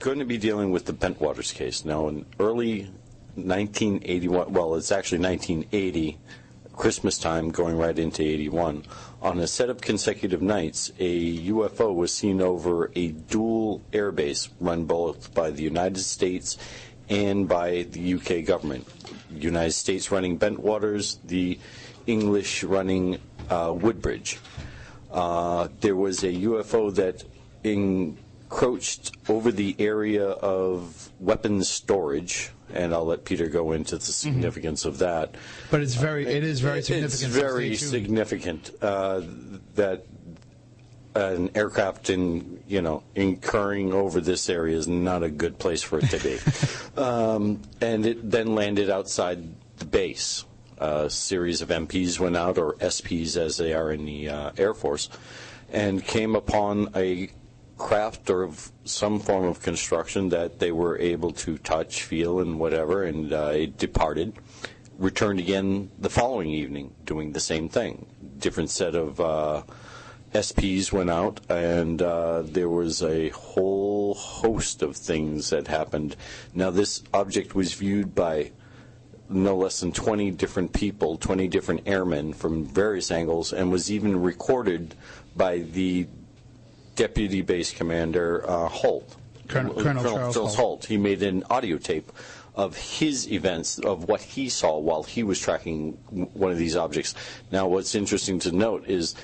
going to be dealing with the Bentwaters case. Now, in early 1981, well, it's actually 1980, Christmas time going right into 81, on a set of consecutive nights, a UFO was seen over a dual airbase run both by the United States and by the UK government. United States running Bentwaters, the English running Woodbridge. There was a UFO that encroached over the area of weapons storage, and I'll let Peter go into the significance of that. But it is very significant. It's very significant that an aircraft incurring over this area is not a good place for it to be. And it then landed outside the base. A series of MPs went out, or SPs as they are in the Air Force, and came upon a craft or of some form of construction that they were able to touch, feel, and whatever, and it departed. Returned again the following evening, doing the same thing. Different set of SPs went out, and there was a whole host of things that happened. Now, this object was viewed by no less than 20 different people, 20 different airmen from various angles, and was even recorded by the Deputy Base Commander Halt. Colonel Charles Halt. He made an audio tape of his events, of what he saw while he was tracking one of these objects. Now, what's interesting to note is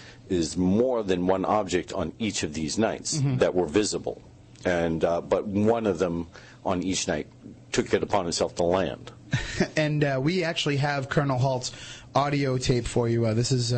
more than one object on each of these nights that were visible, and but one of them on each night took it upon itself to land. And we actually have Colonel Halt's audio tape for you. This is,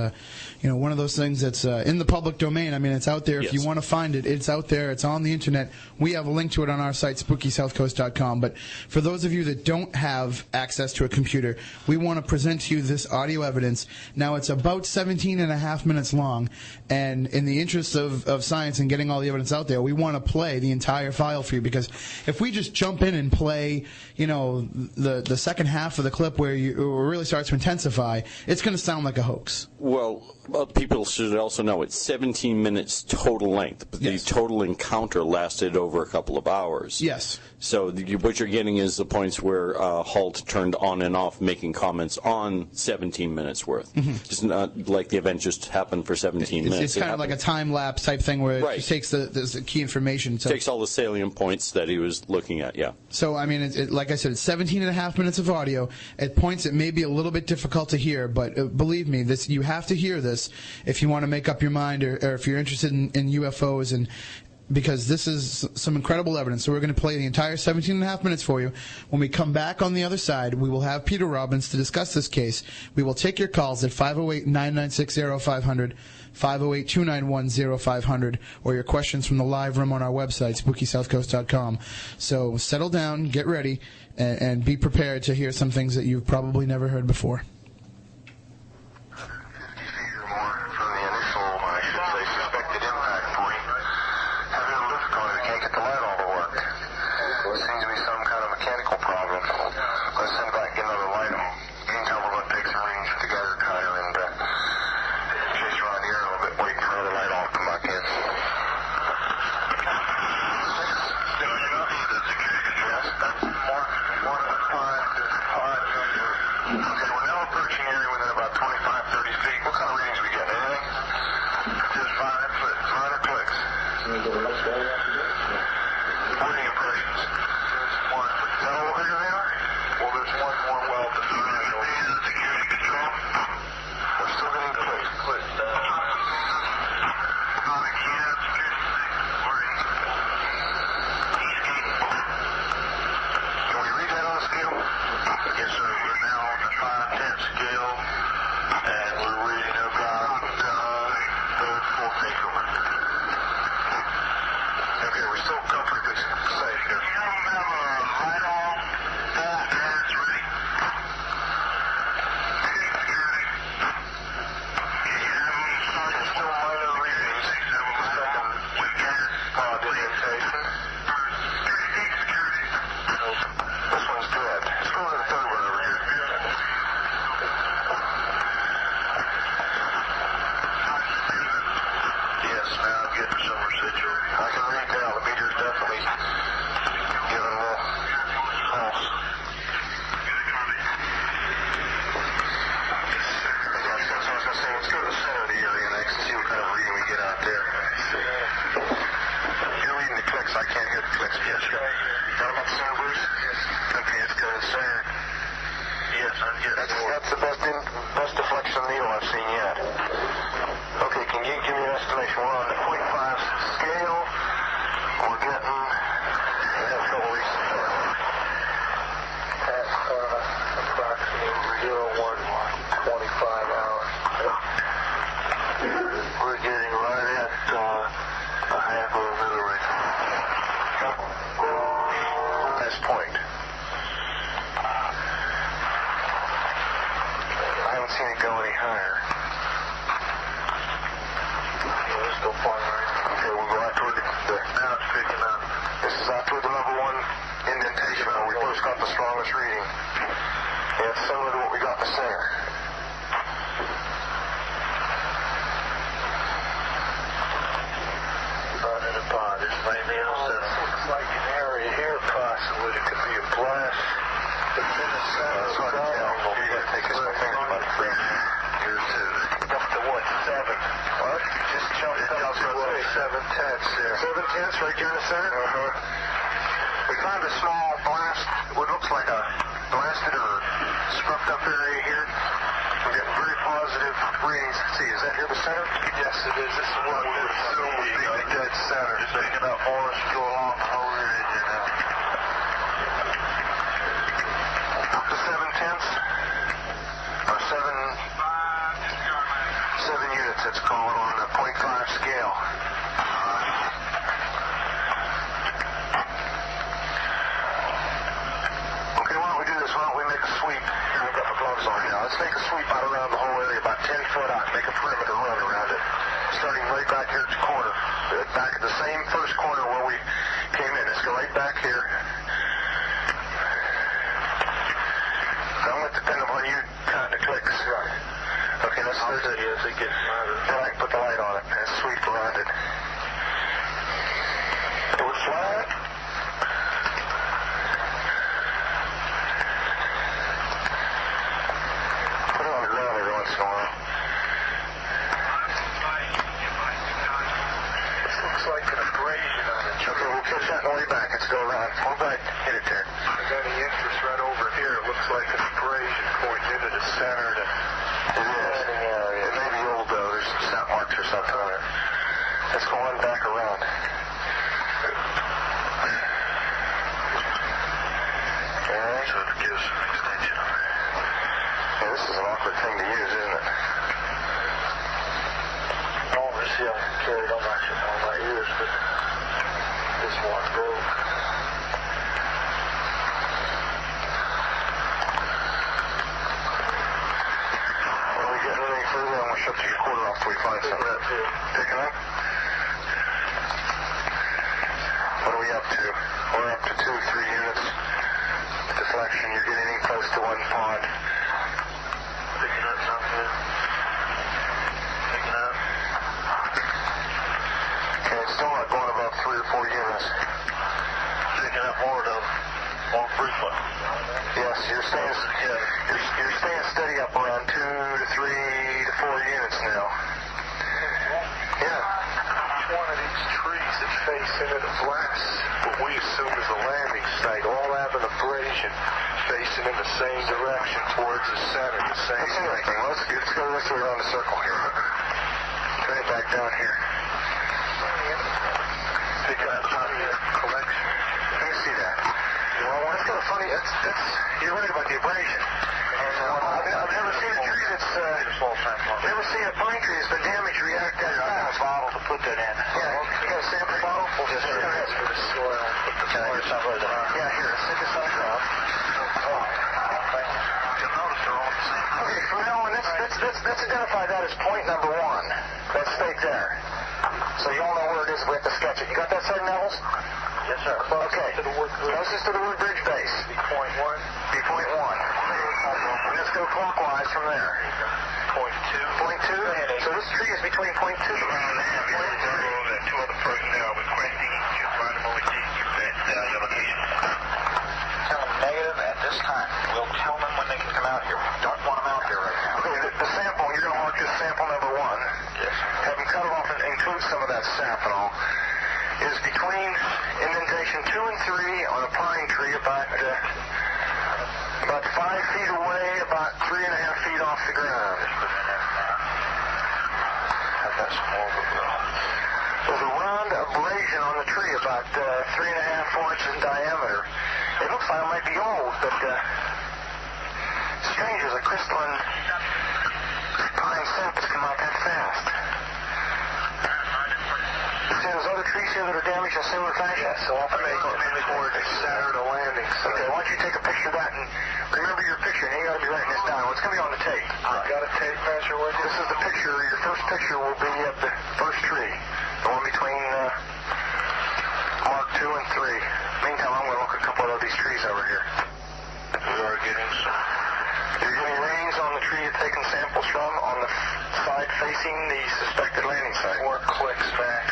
one of those things that's in the public domain. I mean, it's out there. If you want to find it, it's out there. It's on the internet. We have a link to it on our site, SpookySouthCoast.com. But for those of you that don't have access to a computer, we want to present to you this audio evidence. Now, it's about 17 and a half minutes long, and in the interest of science and getting all the evidence out there, we want to play the entire file for you, because if we just jump in and play, the second half of the clip where it really starts to intensify, it's going to sound like a hoax. Well, people should also know it's 17 minutes total length, but the total encounter lasted over a couple of hours. Yes. So what you're getting is the points where Halt turned on and off making comments on 17 minutes worth. It's not like the event just happened for 17 minutes. It's kind of like a time-lapse type thing where it just takes the key information. So takes all the salient points that he was looking at, So, I mean, like I said, it's 17 and a half minutes of audio. At points it may be a little bit difficult to hear, but believe me, you have to hear this if you want to make up your mind, or if you're interested in UFOs, and because this is some incredible evidence. So we're going to play the entire 17 and a half minutes for you. When we come back on the other side, we will have Peter Robbins to discuss this case. We will take your calls at 508-996-0500, 508-291-0500, or your questions from the live room on our website, SpookySouthCoast.com. So settle down, get ready, and be prepared to hear some things that you've probably never heard before. right here, the clicks. Yes, sir. Got them on center, Bruce? Yes. Okay, it's good. Center. Yes, I'm getting that's the best deflection needle I've seen yet. Okay, can you give me an estimation? We're on the 0.5 scale. We're getting... That's what we at approximately 0125 hours. We're getting right at a half of a millirate. Last point. I haven't seen it go any higher. Let's go farther. Okay, we'll go out toward now it's picking up. This is out toward the level 1 indentation where we first got the strongest reading. And it's similar to what we got in the center. Not in a pond. It's mainly in the center. Looks like an area here possibly. It could be a blast. It's in the center. It's hard to tell. You got to take this finger about 3. Here too. Up to what? 7. What? Just jumped up to 7/10 there. 7/10 right here in the center? Uh-huh. We found a small blast, what looks like a blasted or scruffed up area here. We're getting very positive readings. Let's see, is that here the center? Yes, it is. This is what we would assume would be the dead center. Just picking up more as you go along the whole ridge, you know. Up to 7/10 or 7 units, it's called on the 0.5 scale. Okay, why don't we do this? Why don't we make a sweep? Here, I've got my gloves on now. Let's make a sweep out around the whole area, about 10 foot out, make a perimeter run around it. Starting right back here at the corner. Back at the same first corner where we came in. Let's go right back here. I'm going to depend upon you counting the clicks. Right. Okay, let's do it. Yes, it gets louder. Then I can put the light on it and sweep around it. Do it flat. Put it on the ground every once in a while. This looks like an abrasion on it. Okay, we'll catch that on the way back. Let's go around. Hold back. Hit it there. There's any interest right over here. It looks like an abrasion pointing into the center. It is. It may be old, though. There's some snap marks or something on it. Let's go on back around. Alright. So it gives some extension on there. Yeah, this is an awkward thing to use, isn't it? I want to see how I can carry it on my ears, but this one broke. Further, I'm going to shut your quarter off till we find something. Picking up? What are we up to? We're up to 2 or 3 units. Deflection, you're getting in close to 1 pod. Picking up something. Picking up. Okay, it's still not going above 3 or 4 units. Picking up more though. More frequent. Yes, you're staying steady up around 2 to 3 to 4 units now. Yeah. Each one of these trees that face into the blast, what we assume is a landing site, all have an abrasion facing in the same direction towards the center. The same. That's interesting. Let's go this way around the circle here. Turn it back down here. Pick up the collection. Let me see that. Well, that's kind of funny. You're right about the abrasion. I've never seen a tree that's, never seen a pine tree that's been damaged react that fast. I got a bottle to put that in. Yeah, you got a sample bottle? We'll just put it for the soil. Yeah, here, stick this on the ground. You'll notice they're all the same. Okay, from now on, let's identify that as point number 1. That stake there. So you all know where it is if we have to sketch it. You got that, Sergeant Nevels? Yes, sir. Okay. Closest to the Woodbridge base. B.1. B.1. Let's go clockwise from there. Point 2. So this tree is between point 2 and point 3. That 2 other personnel requesting you randomly your location. Tell them negative at this time. We'll tell them when they can come out here. We don't want them out here right now. Okay, the sample, you're going to mark this sample number 1. Yes, sir. Have them cut it off and include some of that sap and all. is between indentation 2 and 3 on a pine tree about 5 feet away, about 3.5 feet off the ground. There's a round abrasion on the tree about 3.5, 4 inches in diameter. It looks like it might be old, but strange as a crystalline pine sap has come out that fast. There's other trees here that are damaged in similar fashion. Yeah, so I'll make toward Saturn landing. Okay, why don't you take a picture of that and remember your picture, and you got to be writing this down. It's going to be on the tape. Right. Got a tape measure with you? This is the picture. Your first picture will be of the first tree, the one between Mark 2 and 3. Meantime, I'm going to look at a couple of these trees over here. We are getting some. You're getting rings on the tree you're taking samples from on the side facing the suspected landing site. 4 clicks max.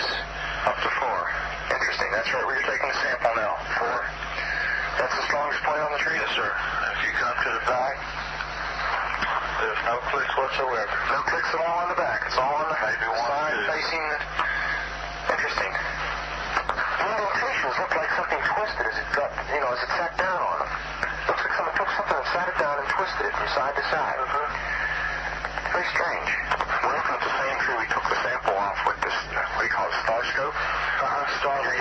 Up to 4. Interesting. That's right where you're taking the sample now. 4. That's the strongest point on the tree? Yes, sir. If you come to the back, there's no clicks whatsoever. No clicks at all on the back. It's all on the side facing the... Interesting. The indentations look like something twisted as it got, as it sat down on them. Looks like someone took something and sat it down and twisted it from side to side. Very strange. We're looking at the same tree we took the sample off with this, what do you call it, star scope? Star. You're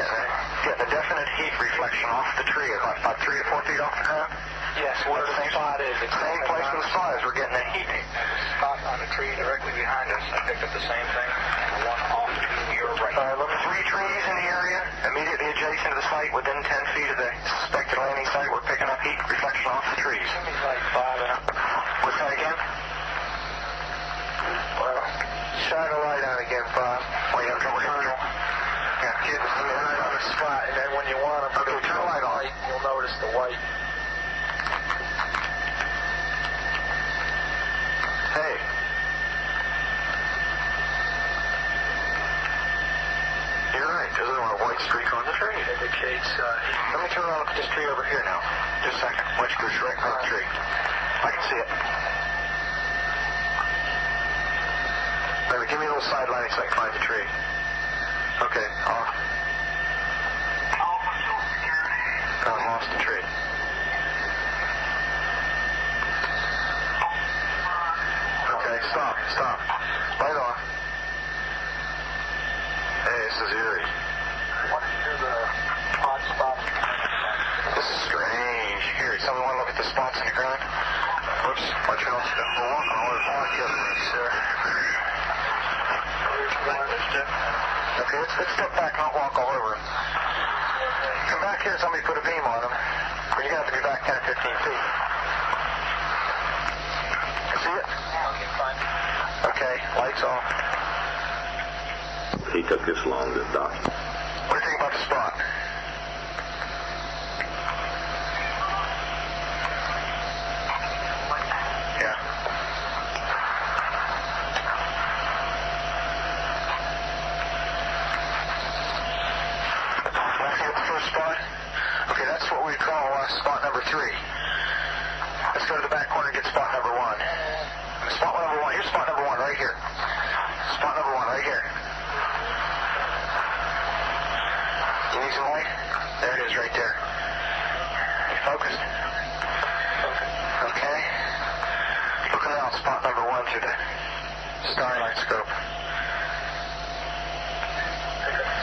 getting a definite heat reflection off the tree, about 3 to 4 feet off the ground? Yes, where the spot is. It's the same place where the spot is. We're getting a heat. And the spot on the tree directly behind us, I picked up the same thing, and the one off to your right. Look, 3 trees in the area, immediately adjacent to the site, within 10 feet of the suspected landing site. We're picking up heat reflection off the trees. Like 5 and up. What's that again? Well, shine a light on again, Bob. Wait, I'm going to turn. Yeah, get the light on the spot, and then when you want to turn the light on, you'll notice the white. Hey. You're right. There's a white streak on the tree. It indicates, let me turn around and look at this tree over here now. Just a second. White streak right on the tree. I can see it. Maybe give me a little side lighting so I can find the tree. Okay, off. I lost the tree. Okay, stop. Light on. Hey, this is eerie. What is the hot spot? This is strange. Here, someone want to look at the spots in the ground? Whoops, watch out. We're walking all over the podcast, sir. Okay, let's step back, not walk all over. Come back here and somebody put a beam on them. Or you're going to have to be back 10 or 15 feet. See it? Okay, fine. Okay, lights off. He took this long to dock. What do you think about the spot? Yeah. Spot. Okay, that's what we call spot number 3. Let's go to the back corner and get spot number 1. Spot number 1. Here's spot number 1 right here. Spot number 1 right here. You need some light? There it is right there. You focused? Okay. Look around spot number 1 through the starlight scope.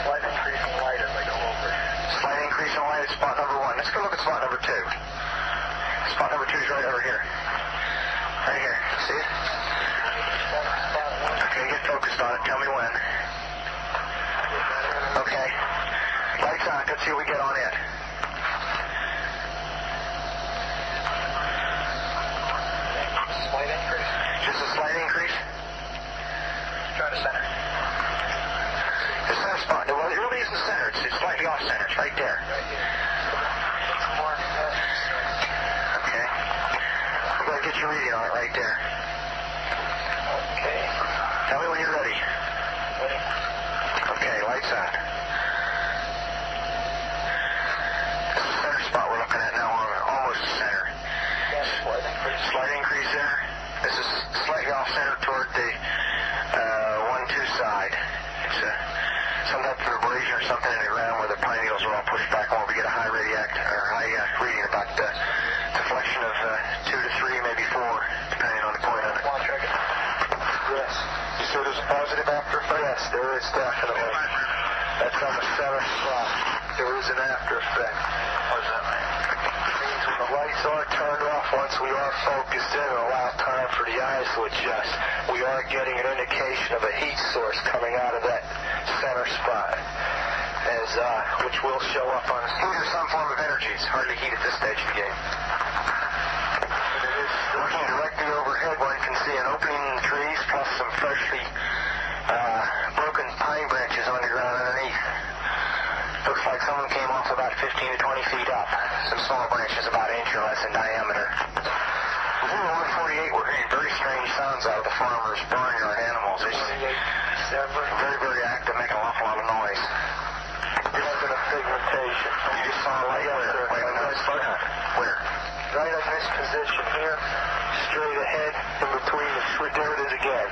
Slight increase in light as I go over. Slight increase in light at spot number 1. Let's go look at spot number 2. Spot number 2 is right over here. Right here. See it? Okay, get focused on it. Tell me when. Okay. Lights on. Let's see what we get on it. Slight increase. Just a slight increase? Try to center. The center spot. Well, it really isn't center. It's slightly off center. It's right there. Okay. I'm going to get your reading on it right there. Okay. Tell me when you're ready. Okay, lights on. This is the center spot we're looking at now. Almost center. Slight increase there. This is slightly off center toward the 1-2 side. It's some type of abrasion or something in the ground where the pine needles are all pushed back more. We get a high reading, about deflection of 2 to 3, maybe 4, depending on the point on it. Yes. You said there's a positive after effect? Yes, there is definitely. That's on the center spot. There is an after effect. What does that mean? It means when the lights are turned off, once we are focused in and allow time for the eyes to adjust, we are getting an indication of a heat source coming out of that center spot, which will show up on a heat or some form of energy. It's hardly heat at this stage of the game. And it is looking directly overhead. One can see an opening in the trees plus some freshly broken pine branches on the ground underneath. Looks like someone came off about 15 to 20 feet up. Some small branches about an inch or less in diameter. Within the 148, we're hearing very strange sounds out of the farmer's barnyard animals. It's very, very active, making an awful lot of noise. There's a pigmentation. You just saw a light there. Wait, where? Right in this position here, straight ahead, in between the switch. There it is again.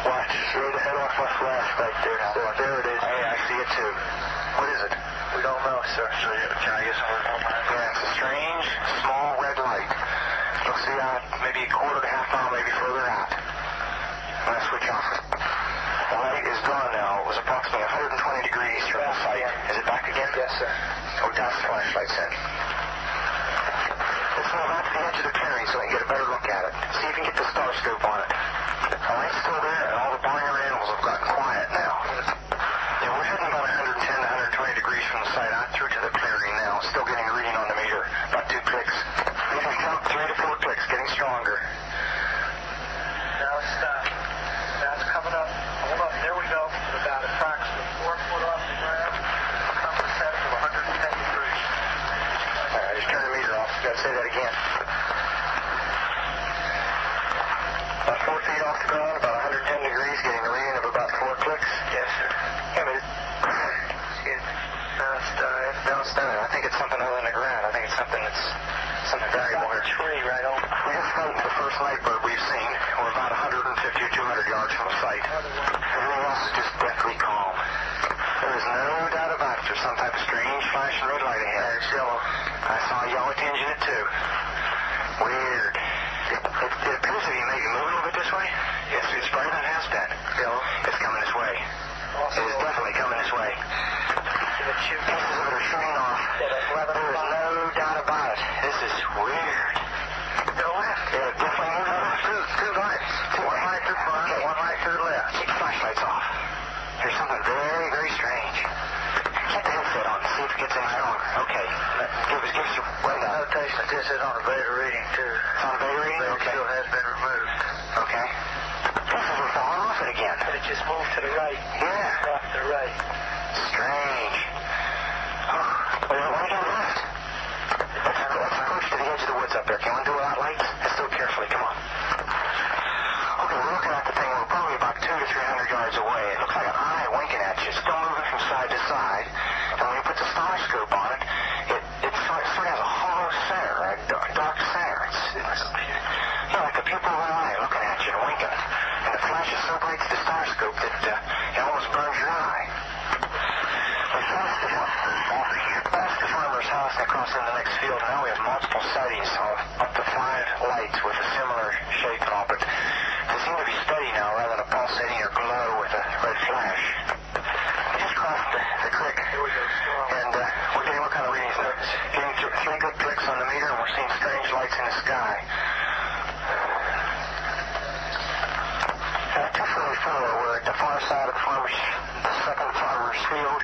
Watch, straight ahead off my flash right there. There it is. Hey, I see it too. What is it? We don't know, sir. Can I get some more? Yeah, it's a strange, small red light. You'll see maybe a quarter to half mile, maybe further out. I'm going to switch off. The light is gone now. It was approximately 120 degrees from the site. Is it back again? Yes, sir. Oh, that's the flashlight's in. Let's move out to the edge of the clearing so we can get a better look at it. See if you can get the star scope on it. The light's still there, and all the barnyard animals have gotten quiet now. Yeah, we're heading about 110 to 120 degrees from the site out through to the clearing now. Still getting a reading on the meter. About 2 clicks. Maybe 3 to 4 clicks, getting stronger. Now it's stopped. Now it's coming up. Hold on, there we go. About approximately 4 foot off the ground. Compass set to 110 degrees. All right, just turn the meter off. Got to say that again. About 4 feet off the ground, about 110 degrees, getting a reading of about 4 clicks. Yes, sir. Yeah, but no, it's done. I think it's something other than the ground. I think it's something variable here. Tree right over. We just found the first night bird we've seen. We're about 150 or 200 yards from the site. Everything else is just deathly calm. There is no doubt about it. There's some type of strange flashing red light ahead. It's yellow. I saw a yellow tinge in it too. Weird. It appears to be maybe moving a little bit this way. Yes, it's brighter than it has been. Yellow. It's coming this way. It is definitely coming this way. Pieces of it are shooting off. There is no doubt about it. This is weird. To the left. Yeah, definitely moving left. Two lights. One light to the front, one light to the left. Keep the flashlights off. There's something very, very strange. Get the headset on. See if it gets any stronger. Okay. Give us your rundown. Notation that this is on a beta reading, too. It's on a beta reading? Okay. It still has been removed. Okay. This is falling off it again. But it just moved to the right. Yeah. Off to the right. Strange. Oh, why don't you go left? Let's approach to the edge of the woods up there. Can we do without lights? Let's do it carefully. Come on. Okay, we're looking at the thing. We're probably about 200 to 300 yards away. It looks like an eye winking at you. Still moving from side to side. And when you put the star scope on it, it sort of has a hollow center, a dark center. It's like the pupil of an eye looking at you and winking. And it flashes so bright to the star scope that it almost burns your eye. We passed the farmer's house and across in the next field. Now we have multiple sightings of up to 5 lights with a similar shape and all, but they seem to be steady now rather than a pulsating or glow with a red flash. We just crossed the creek, and we're getting what kind of readings now? Getting 3 good clicks on the meter, and we're seeing strange lights in the sky. 244, we're at the far side of the second farmer's field,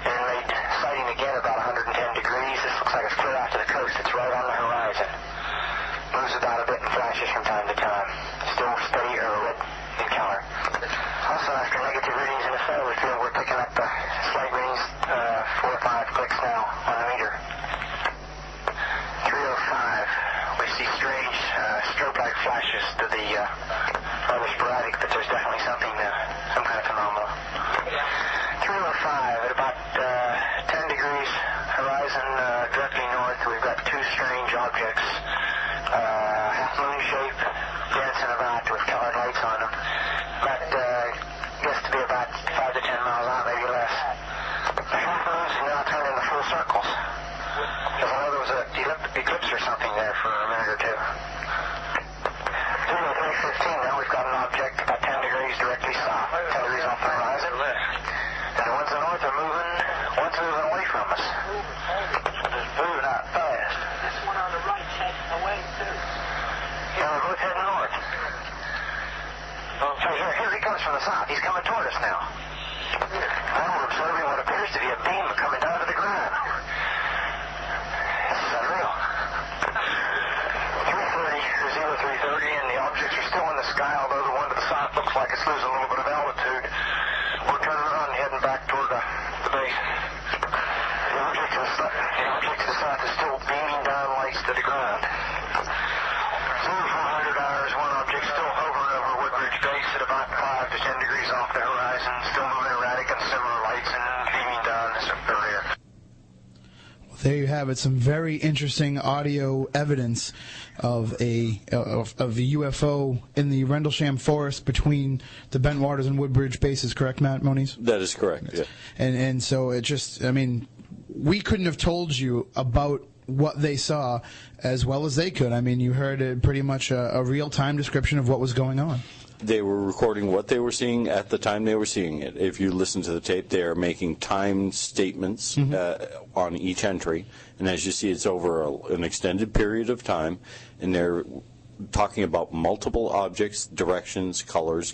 and made sighting again about 110 degrees. This looks like it's clear out to the coast. It's right on the horizon. Moves about a bit and flashes from time to time. Still steady or red in color. Also, after negative readings in the solar field, we're picking up slight readings, 4 or 5 clicks now on the meter. 305. We see strange strobe-like flashes to the rather sporadic, but there's definitely something, some kind of phenomenon. 305 at about 10 degrees horizon directly north. We've got 2 strange objects, half moon shape, dancing about with colored lights on them. That gets to be about 5 to 10 miles eclipse or something there for a minute or two. 0315, now we've got an object about 10 degrees directly south, 10 degrees off the horizon. And the ones in the north are moving, one's moving away from us. It's moving out fast. This one on the right heading away, too. Yeah, we're both heading north. So here he comes from the south. He's coming toward us now. Now we're observing what appears to be a beam coming down to the ground. This is unreal. 0330, and the objects are still in the sky, although the one to the south looks like it's losing a little bit of altitude. We're turning around and heading back toward the base. The object to the south is still beaming down lights to the ground. 0400 hours, one object still hovering over Woodbridge base at about 5 to 10 degrees off the horizon, still moving erratic and similar lights and beaming down this area. There you have it, some very interesting audio evidence of a UFO in the Rendlesham Forest between the Bentwaters and Woodbridge bases, correct, Matt Moniz? That is correct, yeah. And so it just, I mean, we couldn't have told you about what they saw as well as they could. I mean, you heard pretty much a real-time description of what was going on. They were recording what they were seeing at the time they were seeing it. If you listen to the tape, they are making timed statements on each entry. And as you see, it's over an extended period of time. And they're talking about multiple objects, directions, colors,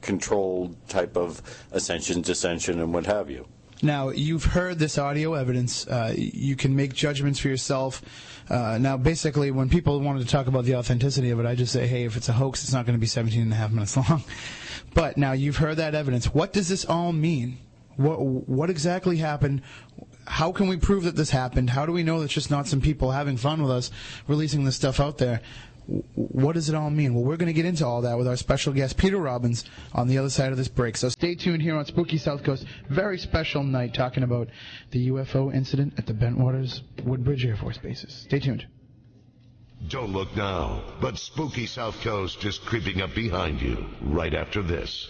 controlled type of ascension, descension, and what have you. Now, you've heard this audio evidence. You can make judgments for yourself. Now, basically, when people wanted to talk about the authenticity of it, I just say, hey, if it's a hoax, it's not going to be 17 and a half minutes long. But now you've heard that evidence. What does this all mean? What exactly happened? How can we prove that this happened? How do we know it's just not some people having fun with us releasing this stuff out there? What does it all mean? Well, we're going to get into all that with our special guest, Peter Robbins, on the other side of this break. So stay tuned here on Spooky South Coast. Very special night talking about the UFO incident at the Bentwaters-Woodbridge Air Force bases. Stay tuned. Don't look now, but Spooky South Coast is creeping up behind you right after this.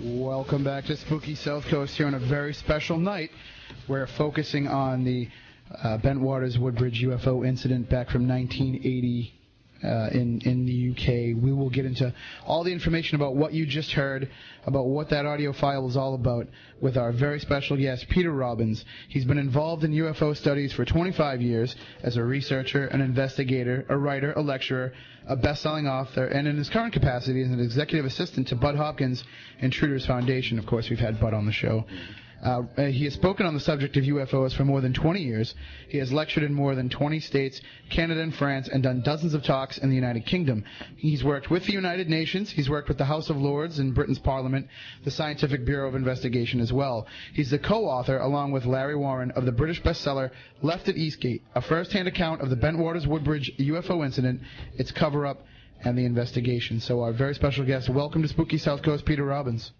Welcome back to Spooky South Coast here on a very special night. We're focusing on the Bentwaters-Woodbridge UFO incident back from 1980 in the UK. We will get into all the information about what you just heard, about what that audio file is all about, with our very special guest, Peter Robbins. He's been involved in UFO studies for 25 years as a researcher, an investigator, a writer, a lecturer, a best-selling author, and in his current capacity as an executive assistant to Bud Hopkins Intruders Foundation. Of course, we've had Bud on the show. He has spoken on the subject of UFOs for more than 20 years. He has lectured in more than 20 states, Canada and France, and done dozens of talks in the United Kingdom. He's worked with the United Nations. He's worked with the House of Lords in Britain's Parliament, the Scientific Bureau of Investigation as well. He's the co-author, along with Larry Warren, of the British bestseller Left at Eastgate, a first-hand account of the Bentwaters-Woodbridge UFO incident, its cover-up, and the investigation. So our very special guest, welcome to Spooky South Coast, Peter Robbins.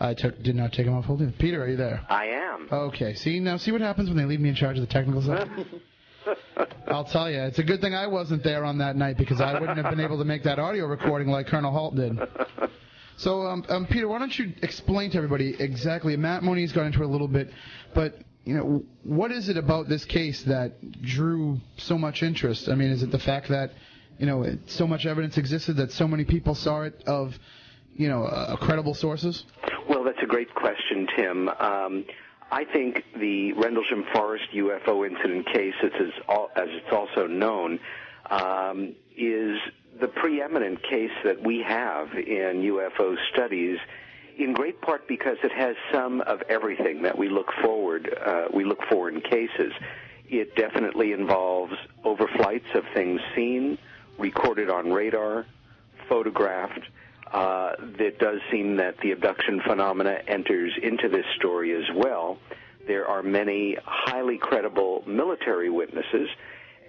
I did not take him off hold. Peter, are you there? I am. Okay. See what happens when they leave me in charge of the technical stuff? I'll tell you, it's a good thing I wasn't there on that night, because I wouldn't have been able to make that audio recording like Colonel Halt did. So, Peter, why don't you explain to everybody exactly, Matt Moniz got into it a little bit, but, what is it about this case that drew so much interest? I mean, is it the fact that, so much evidence existed, that so many people saw it of, credible sources? Well, that's a great question, Tim. I think the Rendlesham Forest UFO incident case, as it's also known, is the preeminent case that we have in UFO studies, in great part because it has some of everything that we look for in cases. It definitely involves overflights of things seen, recorded on radar, photographed. It does seem that the abduction phenomena enters into this story as well. There are many highly credible military witnesses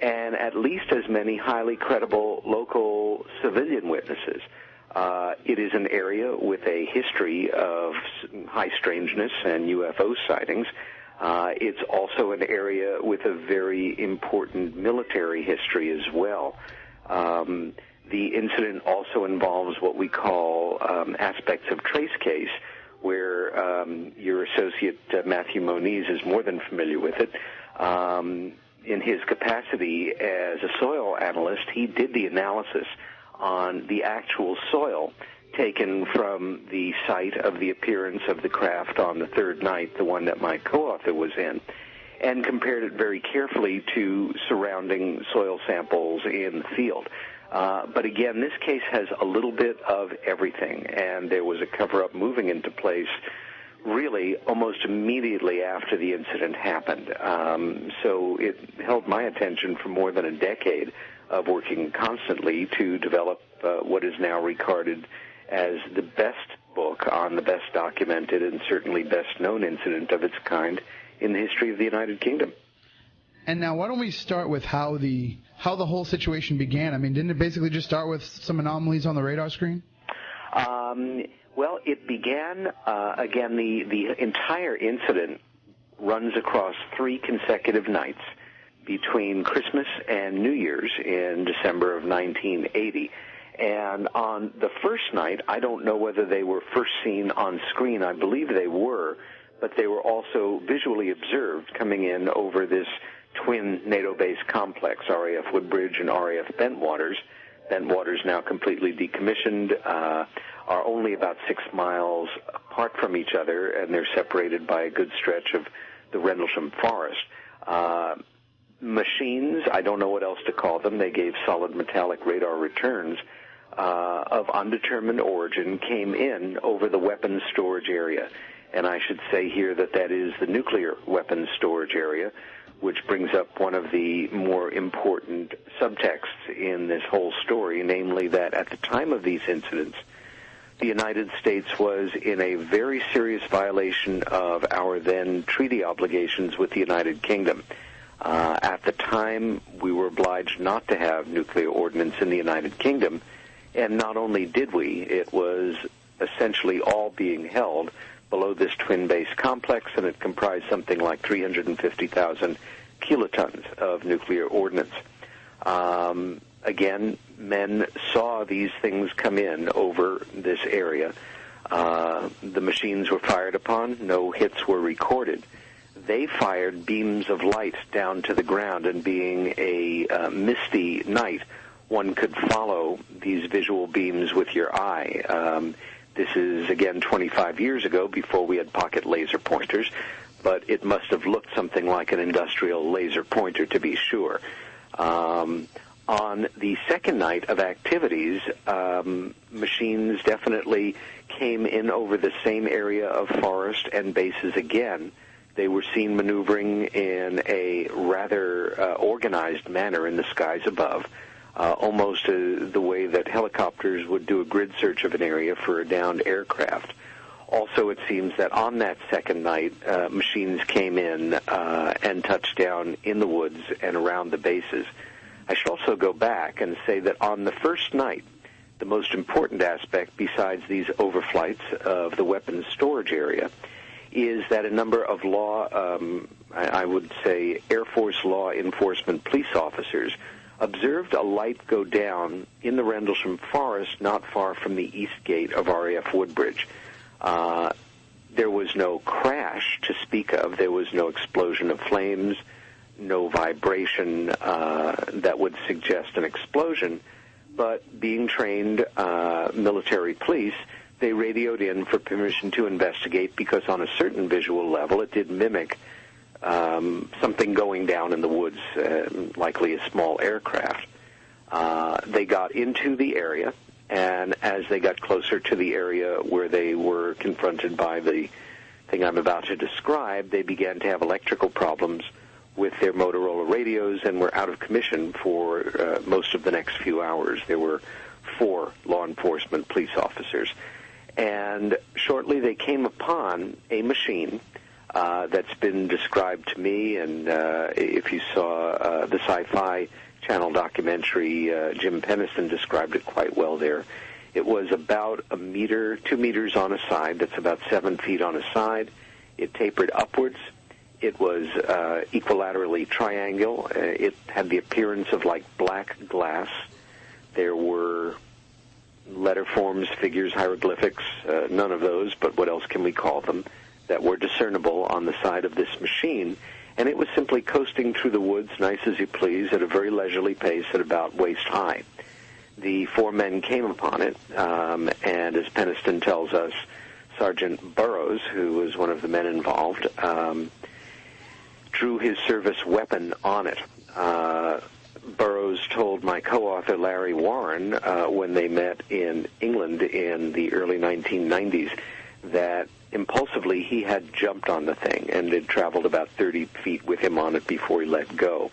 and at least as many highly credible local civilian witnesses. It is an area with a history of high strangeness and UFO sightings. It's also an area with a very important military history as well. The incident also involves what we call aspects of trace case, where your associate Matthew Moniz is more than familiar with it. In his capacity as a soil analyst, he did the analysis on the actual soil taken from the site of the appearance of the craft on the third night, the one that my co-author was in, and compared it very carefully to surrounding soil samples in the field. But again, this case has a little bit of everything, and there was a cover-up moving into place really almost immediately after the incident happened. So it held my attention for more than a decade of working constantly to develop what is now regarded as the best book on the best documented and certainly best known incident of its kind in the history of the United Kingdom. And now why don't we start with how the whole situation began? I mean, didn't it basically just start with some anomalies on the radar screen? Well, it began, again, the entire incident runs across 3 consecutive nights between Christmas and New Year's in December of 1980. And on the first night, I don't know whether they were first seen on screen. I believe they were, but they were also visually observed coming in over this twin NATO base complex, RAF Woodbridge and RAF Bentwaters. Bentwaters now completely decommissioned, are only about 6 miles apart from each other, and they're separated by a good stretch of the Rendlesham Forest. Machines, I don't know what else to call them, they gave solid metallic radar returns of undetermined origin, came in over the weapons storage area. And I should say here that that is the nuclear weapons storage area, which brings up one of the more important subtexts in this whole story, namely that at the time of these incidents, the United States was in a very serious violation of our then treaty obligations with the United Kingdom. At the time, we were obliged not to have nuclear ordnance in the United Kingdom, and not only did we, it was essentially all being held below this twin base complex, and it comprised something like 350,000 kilotons of nuclear ordnance. Again, men saw these things come in over this area. The machines were fired upon. No hits were recorded. They fired beams of light down to the ground, and being a misty night, one could follow these visual beams with your eye. This is, again, 25 years ago, before we had pocket laser pointers, but it must have looked something like an industrial laser pointer, to be sure. On the second night of activities, machines definitely came in over the same area of forest and bases again. They were seen maneuvering in a rather organized manner in the skies above, almost the way that helicopters would do a grid search of an area for a downed aircraft. Also, it seems that on that second night, machines came in and touched down in the woods and around the bases. I should also go back and say that on the first night, the most important aspect, besides these overflights of the weapons storage area, is that a number of I would say Air Force law enforcement police officers observed a light go down in the Rendlesham Forest not far from the east gate of RAF Woodbridge. There was no crash to speak of. There was no explosion of flames, no vibration that would suggest an explosion. But being trained military police, they radioed in for permission to investigate because on a certain visual level it did mimic something going down in the woods, likely a small aircraft. They got into the area, and as they got closer to the area where they were confronted by the thing I'm about to describe, they began to have electrical problems with their Motorola radios and were out of commission for most of the next few hours. There were 4 law enforcement police officers. And shortly they came upon a machine that's been described to me, and if you saw the Sci-Fi Channel documentary, Jim Penniston described it quite well there. It was about 1 meter, 2 meters on a side. That's about 7 feet on a side. It tapered upwards. It was equilaterally triangular. It had the appearance of like black glass. There were letter forms, figures, hieroglyphics, none of those, but what else can we call them, that were discernible on the side of this machine. And it was simply coasting through the woods, nice as you please, at a very leisurely pace at about waist high. The 4 men came upon it, and as Peniston tells us, Sergeant Burroughs, who was one of the men involved, drew his service weapon on it. Burroughs told my co-author Larry Warren when they met in England in the early 1990s that impulsively he had jumped on the thing and had traveled about 30 feet with him on it before he let go.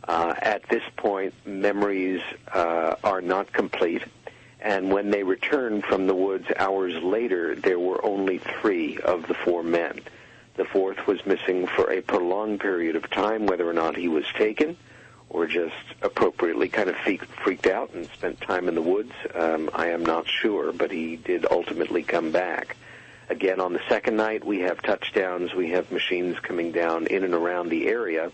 At this point, memories are not complete, and when they returned from the woods hours later, there were only 3 of the 4 men. The 4th was missing for a prolonged period of time, whether or not he was taken or just appropriately kind of freaked out and spent time in the woods. I am not sure, but he did ultimately come back. Again, on the second night, we have touchdowns, we have machines coming down in and around the area.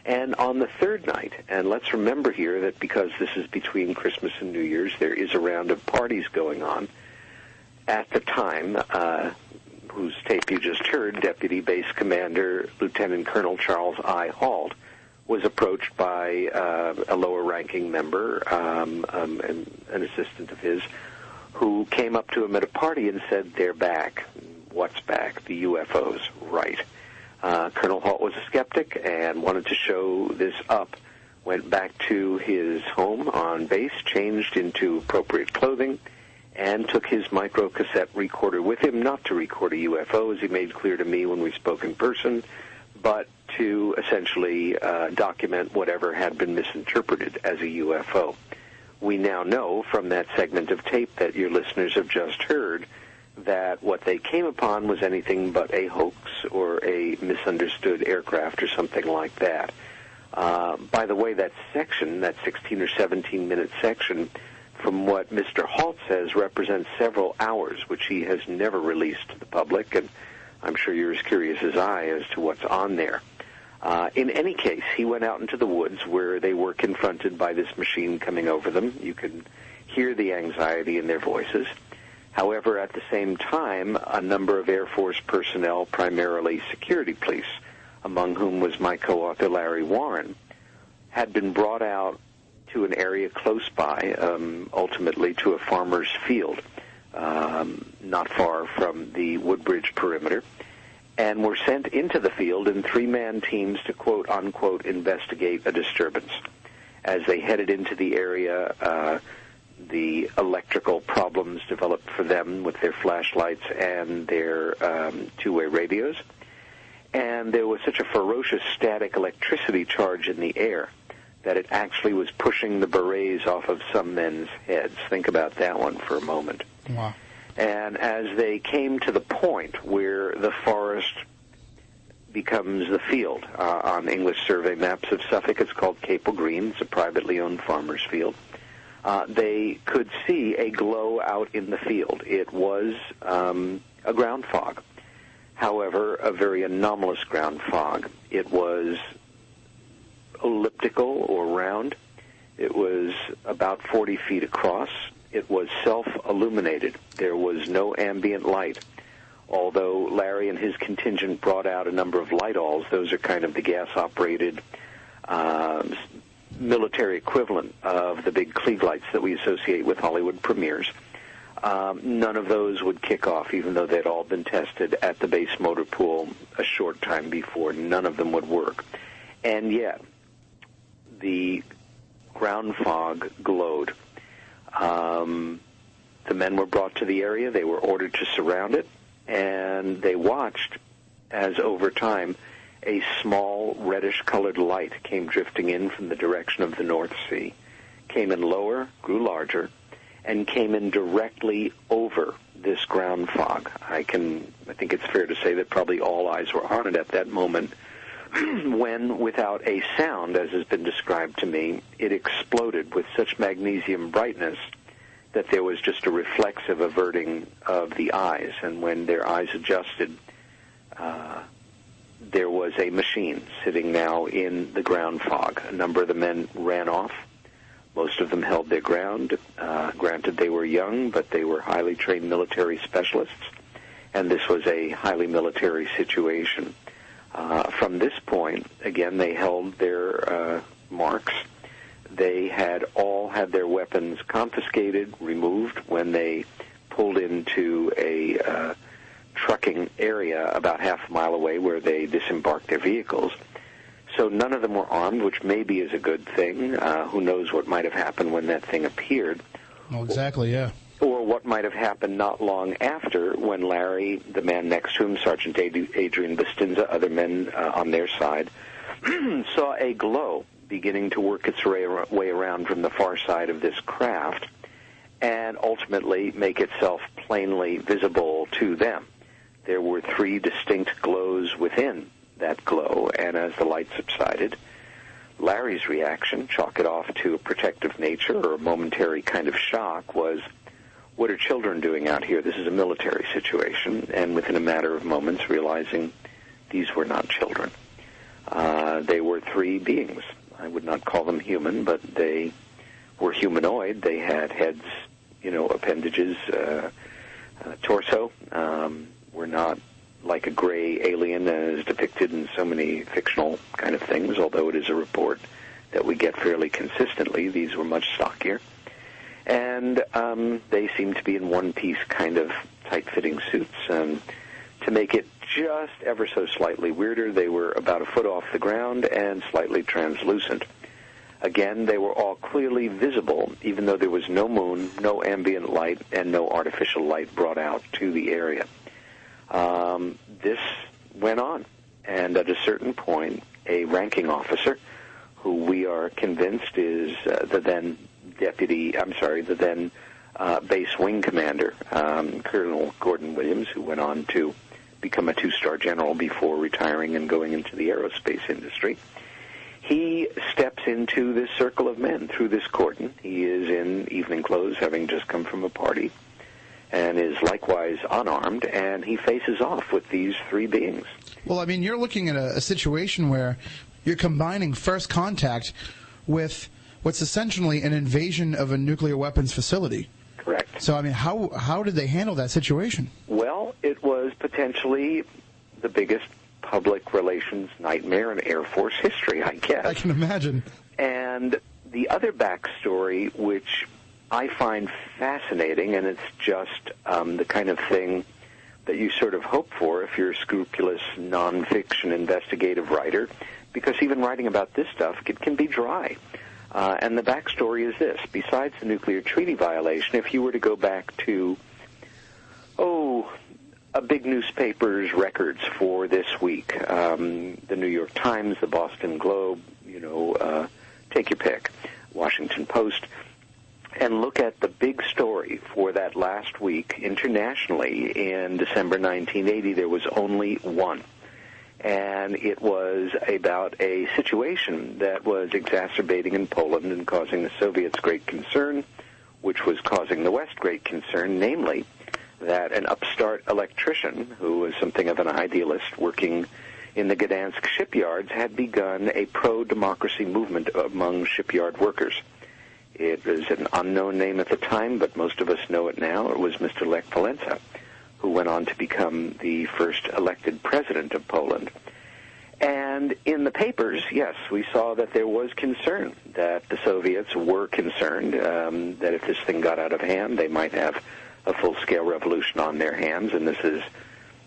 And on the third night, and let's remember here that because this is between Christmas and New Year's, there is a round of parties going on. At the time, whose tape you just heard, Deputy Base Commander Lieutenant Colonel Charles I. Halt was approached by a lower-ranking member, an assistant of his, who came up to him at a party and said, "They're back." What's back? The UFOs. Right. Colonel Halt was a skeptic and wanted to show this up. Went back to his home on base, changed into appropriate clothing, and took his micro-cassette recorder with him, not to record a UFO, as he made clear to me when we spoke in person, but to essentially document whatever had been misinterpreted as a UFO. We now know from that segment of tape that your listeners have just heard that what they came upon was anything but a hoax or a misunderstood aircraft or something like that. By the way, that section, that 16 or 17-minute section, from what Mr. Halt says, represents several hours, which he has never released to the public, and I'm sure you're as curious as I as to what's on there. In any case, he went out into the woods where they were confronted by this machine coming over them. You can hear the anxiety in their voices. However, at the same time, a number of Air Force personnel, primarily security police, among whom was my co-author Larry Warren, had been brought out to an area close by, ultimately to a farmer's field, not far from the Woodbridge perimeter, and were sent into the field in 3-man teams to quote-unquote investigate a disturbance. As they headed into the area, the electrical problems developed for them with their flashlights and their two-way radios, and there was such a ferocious static electricity charge in the air that it actually was pushing the berets off of some men's heads. Think about that one for a moment. Wow. And as they came to the point where the forest becomes the field, on English survey maps of Suffolk, it's called Capel Green. It's a privately owned farmer's field. They could see a glow out in the field. It was a ground fog. However, a very anomalous ground fog. It was elliptical or round. It was about 40 feet across. It was self-illuminated. There was no ambient light. Although Larry and his contingent brought out a number of light-alls, those are kind of the gas-operated military equivalent of the big Klieg lights that we associate with Hollywood premieres. None of those would kick off, even though they'd all been tested at the base motor pool a short time before. None of them would work. And yet, the ground fog glowed. The men were brought to the area. They were ordered to surround it, and they watched as, over time, a small reddish-colored light came drifting in from the direction of the North Sea, came in lower, grew larger, and came in directly over this ground fog. I think it's fair to say that probably all eyes were on it at that moment, when, without a sound, as has been described to me, it exploded with such magnesium brightness that there was just a reflexive averting of the eyes, and when their eyes adjusted, there was a machine sitting now in the ground fog. A number of the men ran off. Most of them held their ground. Granted, they were young, but they were highly trained military specialists, and this was a highly military situation. From this point, again, they held their marks. They had all had their weapons confiscated, removed when they pulled into a trucking area about half a mile away where they disembarked their vehicles. So none of them were armed, which maybe is a good thing. Who knows what might have happened when that thing appeared. Oh, exactly, yeah. Or what might have happened not long after when Larry, the man next to him, Sergeant Adrian Bustinza, other men on their side, saw a glow beginning to work its way around from the far side of this craft and ultimately make itself plainly visible to them. There were 3 distinct glows within that glow, and as the light subsided, Larry's reaction, chalk it off to a protective nature or a momentary kind of shock, was, what are children doing out here? This is a military situation, and within a matter of moments realizing these were not children. They were 3 beings. I would not call them human, but they were humanoid. They had heads, appendages, torso. Were not like a gray alien as depicted in so many fictional kind of things, although it is a report that we get fairly consistently. These were much stockier. And they seemed to be in one-piece kind of tight-fitting suits. To make it just ever so slightly weirder, they were about a foot off the ground and slightly translucent. Again, they were all clearly visible, even though there was no moon, no ambient light, and no artificial light brought out to the area. This went on, and at a certain point, a ranking officer, who we are convinced is the then base wing commander, Colonel Gordon Williams, who went on to become a 2-star general before retiring and going into the aerospace industry. He steps into this circle of men through this cordon. He is in evening clothes, having just come from a party, and is likewise unarmed, and he faces off with these 3 beings. Well, I mean, you're looking at a situation where you're combining first contact with what's essentially an invasion of a nuclear weapons facility. Correct. So, I mean, how did they handle that situation? Well, it was potentially the biggest public relations nightmare in Air Force history, I guess. I can imagine. And the other backstory, which I find fascinating, and it's just the kind of thing that you sort of hope for if you're a scrupulous nonfiction investigative writer, because even writing about this stuff, it can be dry. And the backstory is this. Besides the nuclear treaty violation, if you were to go back to, a big newspaper's records for this week, the New York Times, the Boston Globe, take your pick, Washington Post, and look at the big story for that last week internationally in December 1980, there was only one. And it was about a situation that was exacerbating in Poland and causing the Soviets great concern, which was causing the West great concern, namely that an upstart electrician, who was something of an idealist working in the Gdansk shipyards, had begun a pro-democracy movement among shipyard workers. It was an unknown name at the time, but most of us know it now. It was Mr. Lech Walesa, who went on to become the first elected president of Poland. And in the papers, yes, we saw that there was concern, that the Soviets were concerned that if this thing got out of hand, they might have a full-scale revolution on their hands, and this is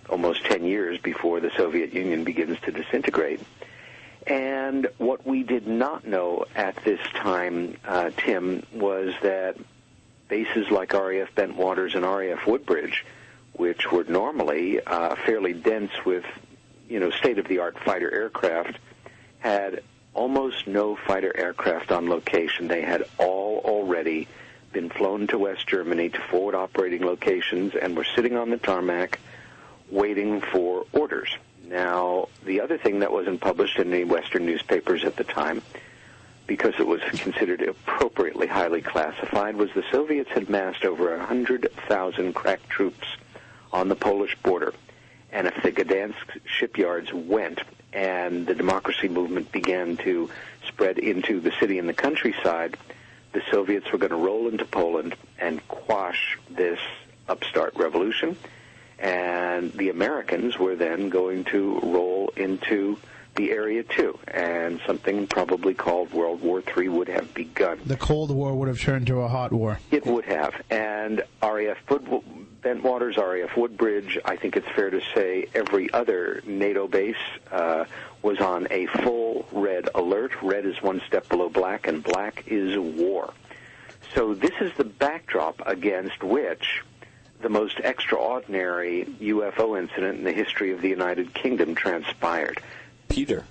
almost 10 years before the Soviet Union begins to disintegrate. And what we did not know at this time, Tim, was that bases like RAF Bentwaters and RAF Woodbridge, which were normally fairly dense with, state-of-the-art fighter aircraft, had almost no fighter aircraft on location. They had all already been flown to West Germany to forward operating locations and were sitting on the tarmac waiting for orders. Now, the other thing that wasn't published in any Western newspapers at the time, because it was considered appropriately highly classified, was the Soviets had massed over 100,000 crack troops on the Polish border. And if the Gdansk shipyards went and the democracy movement began to spread into the city and the countryside, the Soviets were going to roll into Poland and quash this upstart revolution. And the Americans were then going to roll into the area too, and something probably called World War III would have begun. The Cold War would have turned to a hot war. It would have. And Bentwaters, RAF Woodbridge, I think it's fair to say every other NATO base was on a full red alert. Red is one step below black, and black is war. So this is the backdrop against which the most extraordinary UFO incident in the history of the United Kingdom transpired. Peter,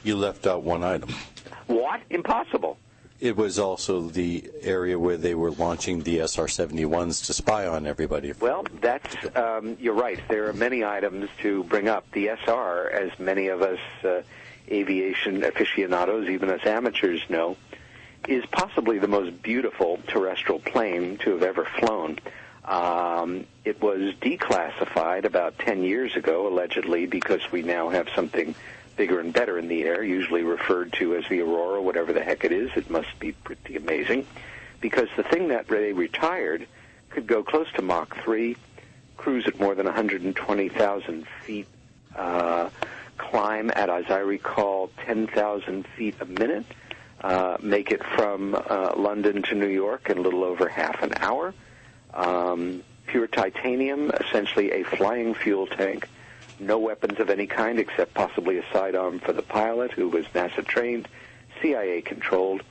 you left out one item. What? Impossible. It was also the area where they were launching the SR-71s to spy on everybody. Well, that's you're right. There are many items to bring up. The SR, as many of us aviation aficionados, even us amateurs, know, is possibly the most beautiful terrestrial plane to have ever flown. It was declassified about 10 years ago, allegedly, because we now have something bigger and better in the air, usually referred to as the Aurora, whatever the heck it is. It must be pretty amazing, because the thing that they retired could go close to Mach 3, cruise at more than 120,000 feet, climb at, as I recall, 10,000 feet a minute, make it from London to New York in a little over half an hour. Pure titanium, essentially a flying fuel tank. No weapons of any kind except possibly a sidearm for the pilot, who was NASA-trained, CIA-controlled.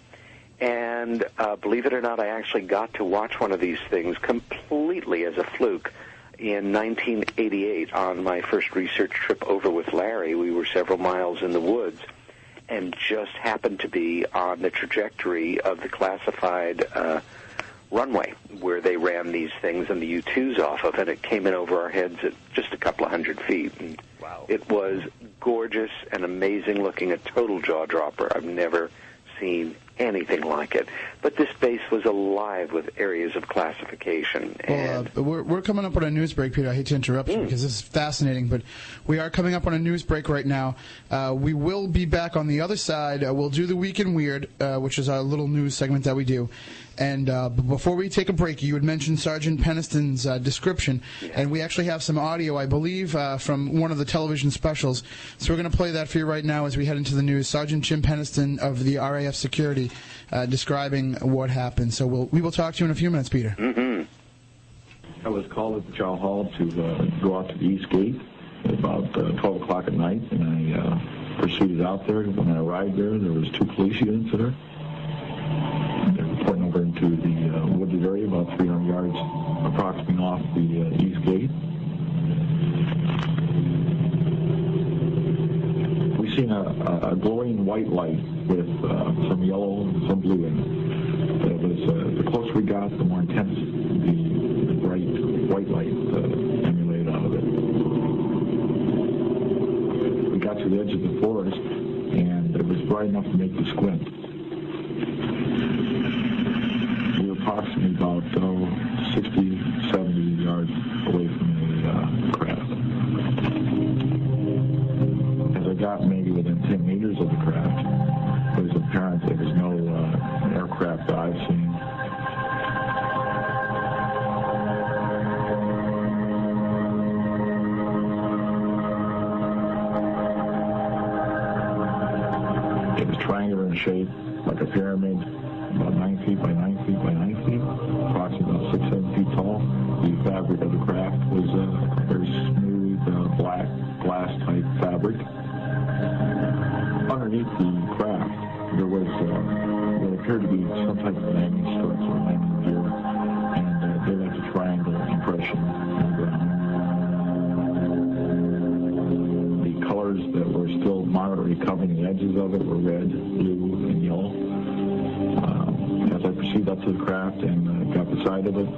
And believe it or not, I actually got to watch one of these things completely as a fluke in 1988 on my first research trip over with Larry. We were several miles in the woods and just happened to be on the trajectory of the classified runway where they ran these things and the U-2s off of, and it came in over our heads at just a couple of 100 feet. And wow. It was gorgeous and amazing looking, a total jaw-dropper. I've never seen anything like it. But this base was alive with areas of classification. And we're coming up on a news break, Peter. I hate to interrupt you because this is fascinating, but we are coming up on a news break right now. We will be back on the other side. We'll do the Week in Weird, which is our little news segment that we do. And before we take a break, you had mentioned Sergeant Peniston's description, and we actually have some audio, I believe, from one of the television specials. So we're going to play that for you right now as we head into the news. Sergeant Jim Peniston of the RAF Security describing what happened. So we will talk to you in a few minutes, Peter. Mm-hmm. I was called at the Chow Hall to go out to the East Gate at about 12 o'clock at night, and I proceeded out there. When I arrived there was 2 police units there. They were pointing over into the wooded area, about 300 yards approximately off the East Gate. We seen a glowing white light with some yellow and some blue in it. It was the closer we got, the more intense the bright white light emulated out of it. We got to the edge of the forest, and it was bright enough to make you squint. We were approximately about 60, 70 yards away from the craft. As I got maybe within 10 meters of the craft, it was apparent there was no aircraft that I've seen. It was triangular in shape, like a pyramid, about 9 feet by 9 feet by 9 feet, approximately about 6, 7 feet tall. The fabric of the craft was a very smooth, black, glass-type fabric. Underneath the craft, there was what appeared to be some type of landing struts or landing gear, and they left a triangle impression on the ground. The colors that were still moderately covering the edges of it were red, blue, and yellow. As I proceeded up to the craft and got beside of it,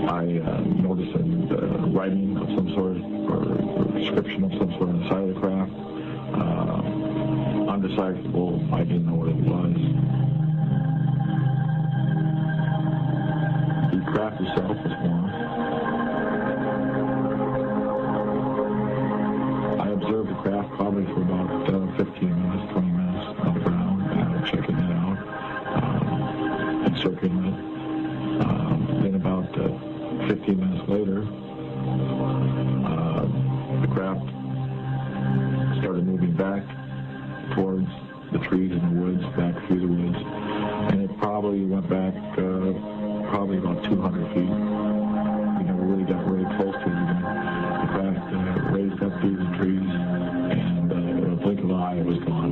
I noticed a writing of some sort or a description of some sort on the side of the craft. Under indecipherable. I didn't know what it was. The craft itself was warm. I observed the craft probably for about 15 minutes, 20 minutes on the ground, checking it out, and circling it. Then about 15 minutes later, the craft started moving back towards the trees and the woods, back through the woods, and it probably went back probably about 200 feet. We never really got really close to it again. The craft raised up through the trees, and in a blink of an eye, it was gone.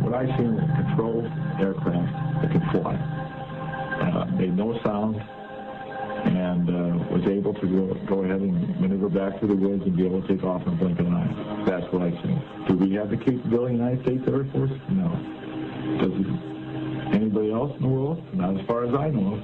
What I seen was a controlled aircraft that could fly. Made no sound, and was able to go ahead and maneuver back through the woods and be able to take off in a blink of an eye. That's what I've seen. Do we have the capability in the United States Air Force? No. Does anybody else in the world? Not as far as I know of.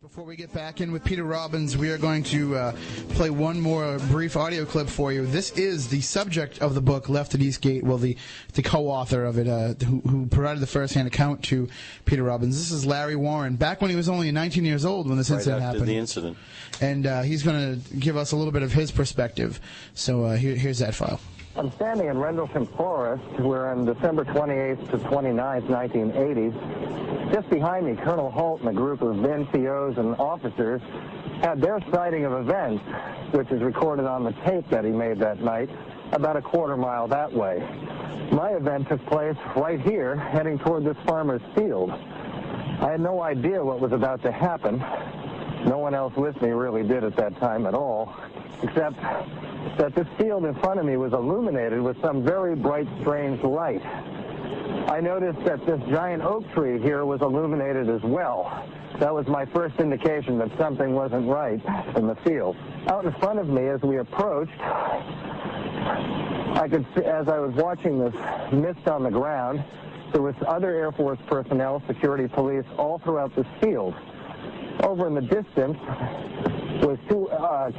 Before we get back in with Peter Robbins, we are going to play one more brief audio clip for you. This is the subject of the book, Left at Eastgate, well, the co-author of it, who provided the first-hand account to Peter Robbins. This is Larry Warren, back when he was only 19 years old when this incident happened. Right after the incident. And he's going to give us a little bit of his perspective. So here's that file. I'm standing in Rendlesham Forest. We're on December 28th to 29th, 1980. Just behind me, Colonel Halt and a group of NCOs and officers had their sighting of events, which is recorded on the tape that he made that night, about a quarter mile that way. My event took place right here, heading toward this farmer's field. I had no idea what was about to happen. No one else with me really did at that time at all, except that this field in front of me was illuminated with some very bright, strange light. I noticed that this giant oak tree here was illuminated as well. That was my first indication that something wasn't right in the field. Out in front of me, as we approached, I could see, as I was watching this mist on the ground, there was other Air Force personnel, security police, all throughout this field. Over in the distance was two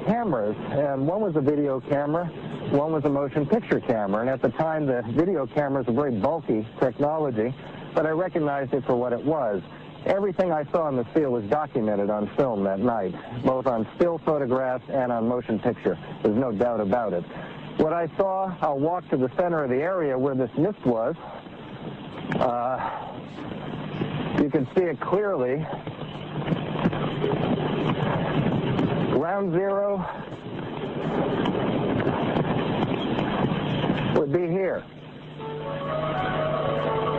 cameras, and one was a video camera, one was a motion picture camera, and at the time the video cameras were very bulky technology, but I recognized it for what it was. Everything I saw in the field was documented on film that night, both on still photographs and on motion picture. There's no doubt about it. What I saw, I'll walk to the center of the area where this mist was. You can see it clearly. Ground zero would be here.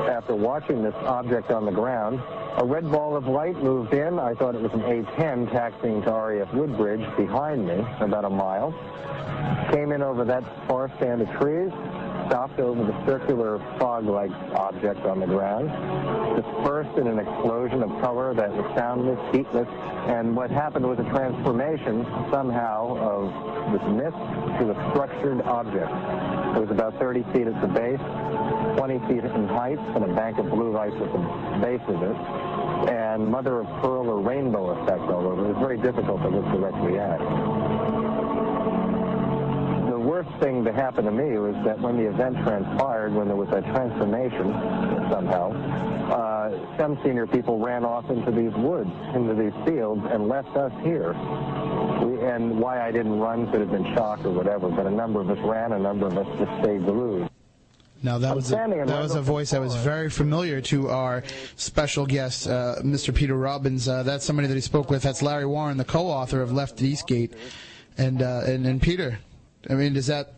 After watching this object on the ground, a red ball of light moved in. I thought it was an A-10 taxiing to RAF Woodbridge behind me, about a mile. Came in over that far stand of trees, stopped over the circular fog-like object on the ground, dispersed in an explosion of color that was soundless, heatless, and what happened was a transformation somehow of this mist to a structured object. It was about 30 feet at the base, 20 feet in height, and a bank of blue lights at the base of it, and mother of pearl or rainbow effect all over. It was very difficult to look directly at. The worst thing to happen to me was that when the event transpired, when there was that transformation somehow, some senior people ran off into these woods, into these fields, and left us here. And why I didn't run could have been shock or whatever, but a number of us ran, a number of us just stayed glued. Now, that was a voice that was very familiar to our special guest, Mr. Peter Robbins. That's somebody that he spoke with. That's Larry Warren, the co-author of Left at Eastgate. And Peter, I mean, is that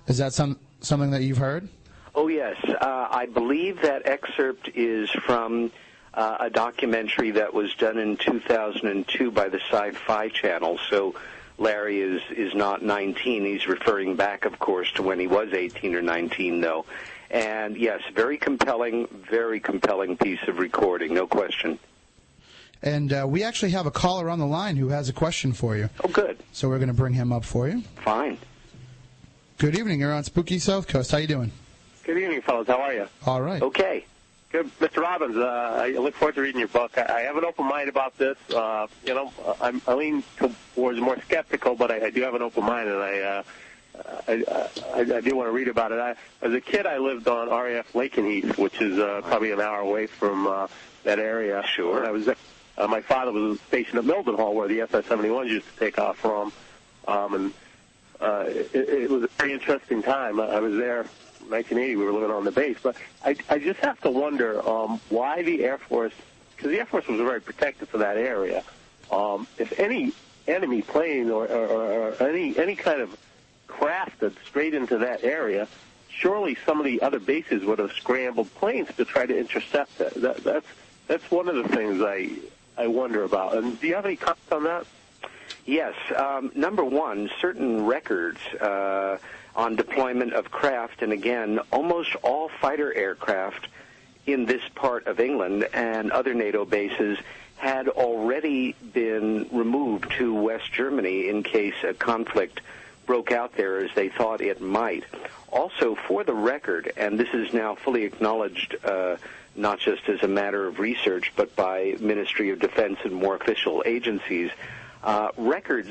something that you've heard? Oh, yes. I believe that excerpt is from a documentary that was done in 2002 by the Sci-Fi Channel. So Larry is not 19. He's referring back, of course, to when he was 18 or 19, though. And, yes, very compelling piece of recording, no question. And we actually have a caller on the line who has a question for you. Oh, good. So we're going to bring him up for you. Fine. Good evening. You're on Spooky South Coast. How you doing? Good evening, fellas. How are you? All right. Okay. Good, Mr. Robbins. I look forward to reading your book. I have an open mind about this. I lean towards more skeptical, but I do have an open mind, and I do want to read about it. As a kid, I lived on RAF Lakenheath, which is probably an hour away from that area. Sure. And I was my father was stationed at Mildenhall, where the SS-71s used to take off from, it was a very interesting time. I was there. 1980, we were living on the base, but I just have to wonder why the Air Force, because the Air Force was very protective for that area. If any enemy plane or any kind of craft that strayed into that area, surely some of the other bases would have scrambled planes to try to intercept it. That's one of the things I wonder about. And do you have any comments on that? Yes. Number one, certain records on deployment of craft, and again, almost all fighter aircraft in this part of England and other NATO bases had already been removed to West Germany in case a conflict broke out there as they thought it might. Also, for the record, and this is now fully acknowledged not just as a matter of research, but by Ministry of Defense and more official agencies, records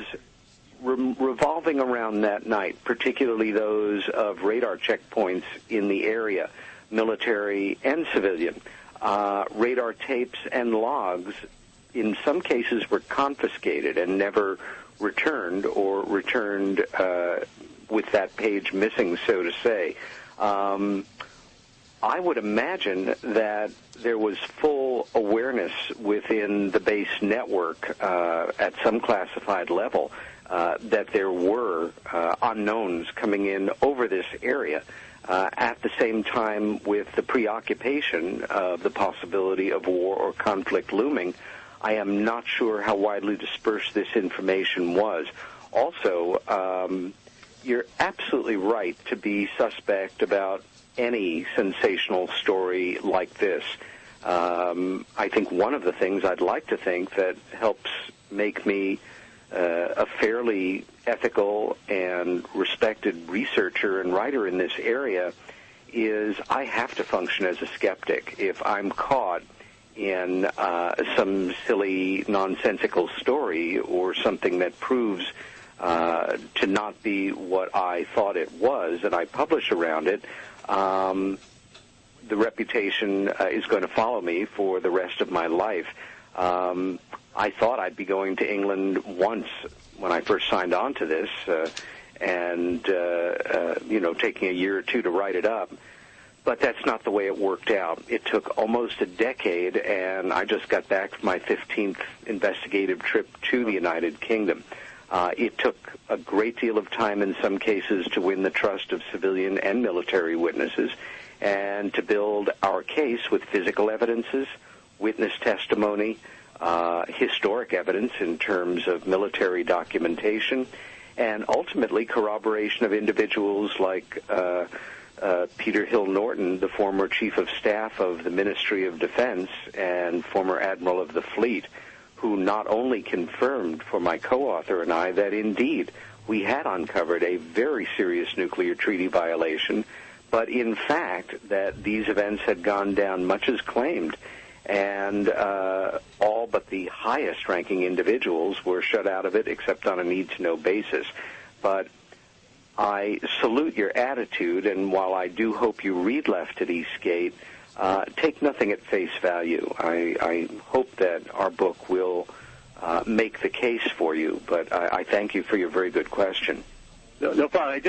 revolving around that night, particularly those of radar checkpoints in the area, military and civilian, radar tapes and logs, in some cases were confiscated and never returned, or returned with that page missing, so to say. I would imagine that there was full awareness within the base network at some classified level that there were unknowns coming in over this area at the same time with the preoccupation of the possibility of war or conflict looming. I am not sure how widely dispersed this information was. Also, you're absolutely right to be suspect about any sensational story like this. I think one of the things I'd like to think that helps make me a fairly ethical and respected researcher and writer in this area is I have to function as a skeptic. If I'm caught in some silly, nonsensical story or something that proves to not be what I thought it was, and I publish around it, the reputation is going to follow me for the rest of my life. I thought I'd be going to England once when I first signed on to this, and taking a year or two to write it up. But that's not the way it worked out. It took almost a decade, and I just got back from my 15th investigative trip to the United Kingdom. It took a great deal of time in some cases to win the trust of civilian and military witnesses and to build our case with physical evidences, witness testimony, historic evidence in terms of military documentation, and ultimately corroboration of individuals like Peter Hill Norton, the former Chief of Staff of the Ministry of Defense and former Admiral of the Fleet, who not only confirmed for my co-author and I that indeed we had uncovered a very serious nuclear treaty violation, but in fact that these events had gone down much as claimed, and all but the highest-ranking individuals were shut out of it except on a need-to-know basis. But I salute your attitude, and while I do hope you read Left at Eastgate, take nothing at face value. I hope that our book will make the case for you, but I thank you for your very good question. No problem.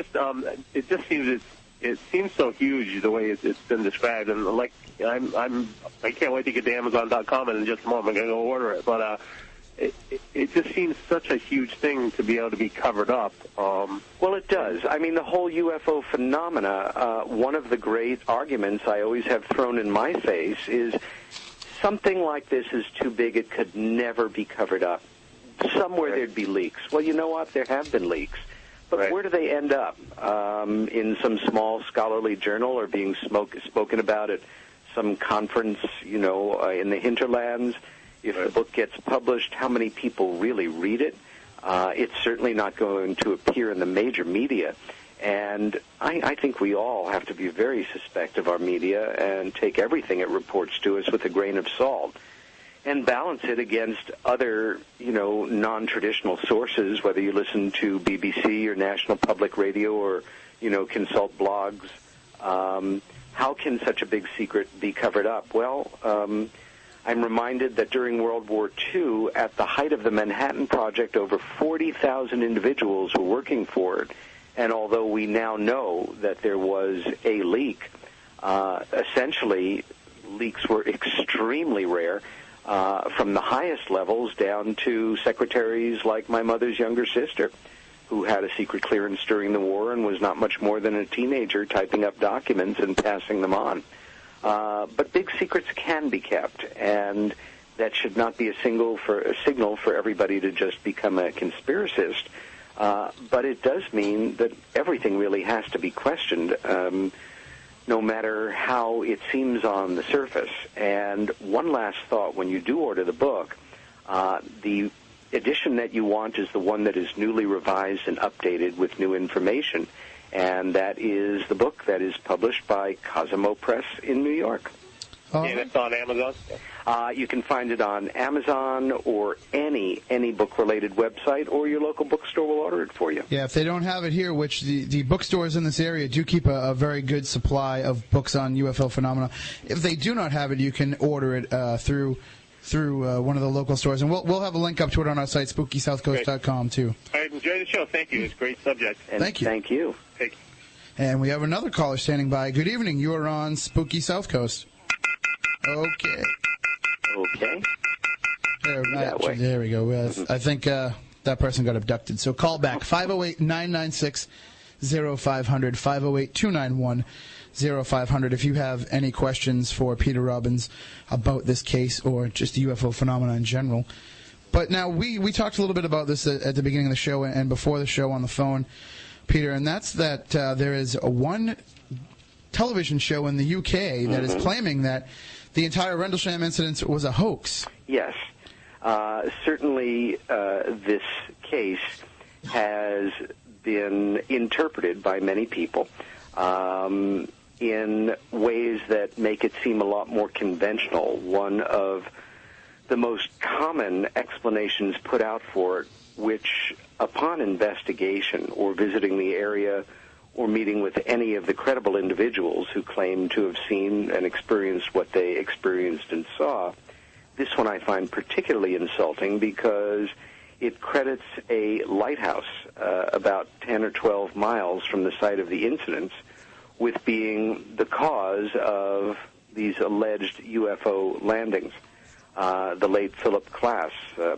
It just seems it seems so huge the way it's been described, and like I can't wait to get to Amazon.com, and in just a moment I'm going to go order it. But it just seems such a huge thing to be able to be covered up. Well, it does. I mean, the whole UFO phenomena, one of the great arguments I always have thrown in my face is something like this is too big, it could never be covered up. Somewhere there'd be leaks. Well, you know what? There have been leaks. But where do they end up? In some small scholarly journal or being spoken about at some conference, in the hinterlands? If the book gets published, how many people really read it? It's certainly not going to appear in the major media. And I think we all have to be very suspect of our media and take everything it reports to us with a grain of salt and balance it against other, non-traditional sources, whether you listen to BBC or National Public Radio or, consult blogs. How can such a big secret be covered up? Well, I'm reminded that during World War II, at the height of the Manhattan Project, over 40,000 individuals were working for it. And although we now know that there was a leak, essentially leaks were extremely rare, from the highest levels down to secretaries like my mother's younger sister, who had a secret clearance during the war and was not much more than a teenager typing up documents and passing them on. But big secrets can be kept, and that should not be a signal for everybody to just become a conspiracist. But it does mean that everything really has to be questioned, no matter how it seems on the surface. And one last thought, when you do order the book, the edition that you want is the one that is newly revised and updated with new information. And that is the book that is published by Cosimo Press in New York. And it's on Amazon? You can find it on Amazon or any book-related website, or your local bookstore will order it for you. Yeah, if they don't have it here, which the bookstores in this area do keep a very good supply of books on UFO phenomena. If they do not have it, you can order it through one of the local stores. And we'll have a link up to it on our site, SpookySouthCoast.com, too. I enjoyed the show. Thank you. It's a great subject. And thank you. Thank you. Thank you. And we have another caller standing by. Good evening. You are on Spooky South Coast. Okay. There we go. I think that person got abducted. So call back, 508-996-0500, 508-291-0500 if you have any questions for Peter Robbins about this case or just the UFO phenomena in general. But now we talked a little bit about this at the beginning of the show and before the show on the phone, Peter, and that's that there is one television show in the UK that is claiming that the entire Rendlesham incident was a hoax. Yes. Certainly this case has been interpreted by many people in ways that make it seem a lot more conventional. One of the most common explanations put out for it, which upon investigation or visiting the area or meeting with any of the credible individuals who claim to have seen and experienced what they experienced and saw, this one I find particularly insulting because it credits a lighthouse about 10 or 12 miles from the site of the incidents with being the cause of these alleged UFO landings. The late Philip Klass,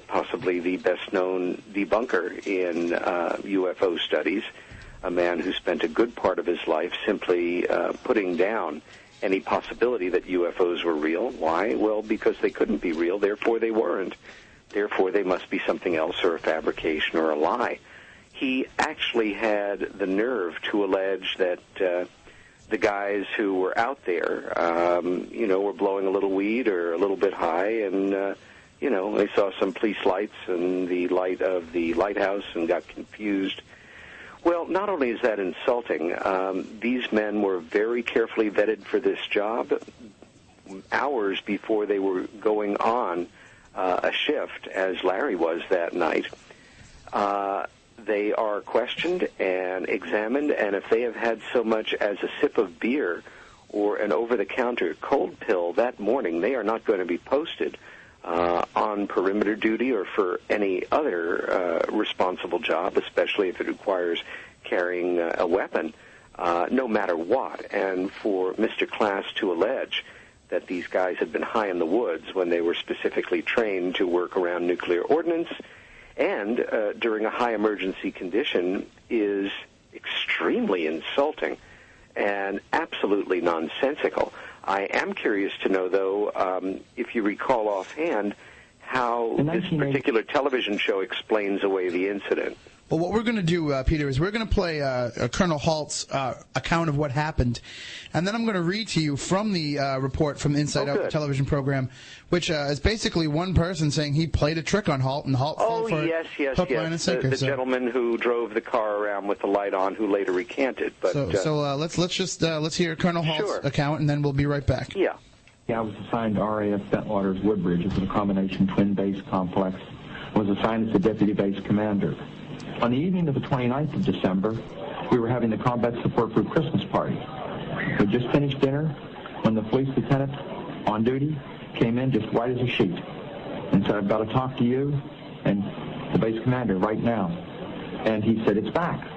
possibly the best-known debunker in UFO studies, a man who spent a good part of his life simply putting down any possibility that UFOs were real. Why? Well, because they couldn't be real, therefore they weren't. Therefore they must be something else or a fabrication or a lie. He actually had the nerve to allege that the guys who were out there, were blowing a little weed or a little bit high, and, they saw some police lights and the light of the lighthouse and got confused. Well, not only is that insulting, these men were very carefully vetted for this job hours before they were going on a shift, as Larry was that night. They are questioned and examined, and if they have had so much as a sip of beer or an over-the-counter cold pill that morning, they are not going to be posted on perimeter duty or for any other responsible job, especially if it requires carrying a weapon, no matter what. And for Mr. Klass to allege that these guys had been high in the woods when they were specifically trained to work around nuclear ordnance and during a high emergency condition is extremely insulting and absolutely nonsensical. I am curious to know, though, if you recall offhand, how this particular television show explains away the incident. Well, what we're going to do, Peter, is we're going to play Colonel Halt's account of what happened, and then I'm going to read to you from the report from Inside Out, the television program, which is basically one person saying he played a trick on Halt, and Halt fell for hook, line, and sinker. The gentleman who drove the car around with the light on, who later recanted. But let's hear Colonel Halt's account, and then we'll be right back. Yeah, I was assigned to RAF Bentwaters-Woodbridge, which is a combination twin base complex. I was assigned as the deputy base commander. On the evening of the 29th of December, we were having the Combat Support Group Christmas party. We just finished dinner when the police lieutenant on duty came in just white as a sheet and said, "I've got to talk to you and the base commander right now." And he said, "It's back."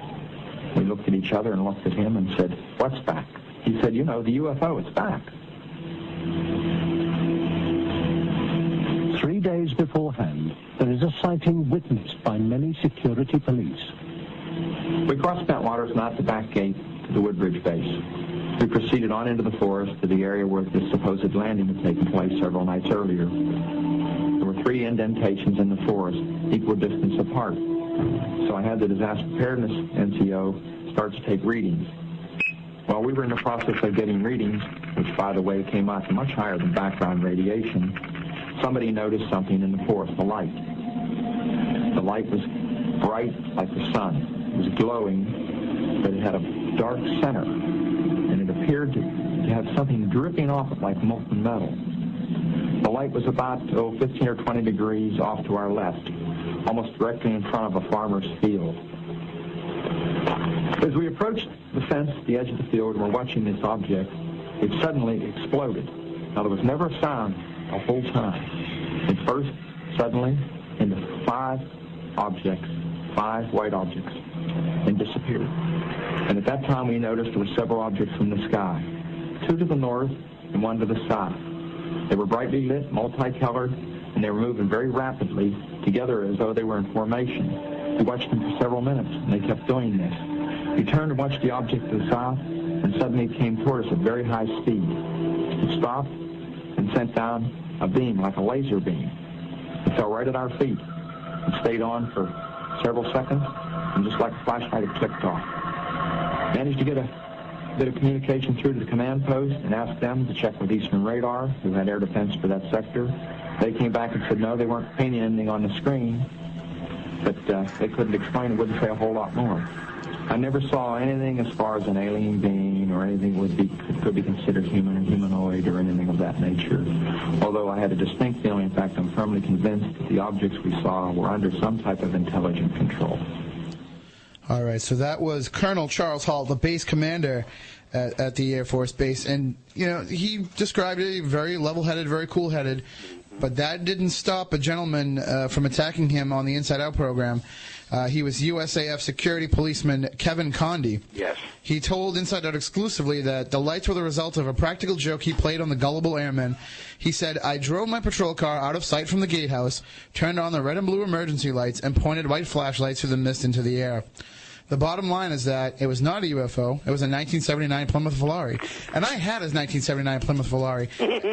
We looked at each other and looked at him and said, "What's back?" He said, "You know, the UFO, it's back." 3 days beforehand, there is a sighting witnessed by many security police. We crossed Bentwaters and out the back gate to the Woodbridge base. We proceeded on into the forest to the area where the supposed landing had taken place several nights earlier. There were 3 indentations in the forest, equal distance apart. So I had the disaster preparedness NCO start to take readings. While we were in the process of getting readings, which by the way came out much higher than background radiation, somebody noticed something in the forest, the light. The light was bright like the sun. It was glowing, but it had a dark center, and it appeared to have something dripping off it like molten metal. The light was about 15 or 20 degrees off to our left, almost directly in front of a farmer's field. As we approached the fence, the edge of the field, and were watching this object, it suddenly exploded. Now, there was never a sound the whole time. It burst suddenly into 5 objects, 5 white objects, and disappeared. And at that time, we noticed there were several objects in the sky, 2 to the north and 1 to the south. They were brightly lit, multicolored, and they were moving very rapidly together as though they were in formation. We watched them for several minutes, and they kept doing this. We turned and watched the object to the south, and suddenly it came toward us at very high speed. It stopped and sent down a beam like a laser beam. It fell right at our feet. It stayed on for several seconds, and just like a flashlight, it clicked off. Managed to get a bit of communication through to the command post and asked them to check with Eastern Radar, who had air defense for that sector. They came back and said no, they weren't painting anything on the screen, but they couldn't explain it, wouldn't say a whole lot more. I never saw anything as far as an alien being or anything that could be considered human or humanoid or anything of that nature. Although I had a distinct feeling, in fact, I'm firmly convinced that the objects we saw were under some type of intelligent control. All right, so that was Colonel Charles Halt, the base commander at the Air Force Base. And, you know, he described it very level-headed, very cool-headed. But that didn't stop a gentleman from attacking him on the Inside Out program. He was USAF security policeman Kevin Condy. Yes. He told Inside Out exclusively that the lights were the result of a practical joke he played on the gullible airmen. He said, "I drove my patrol car out of sight from the gatehouse, turned on the red and blue emergency lights, and pointed white flashlights through the mist into the air." The bottom line is that it was not a UFO. It was a 1979 Plymouth Volare. And I had his 1979 Plymouth Volare.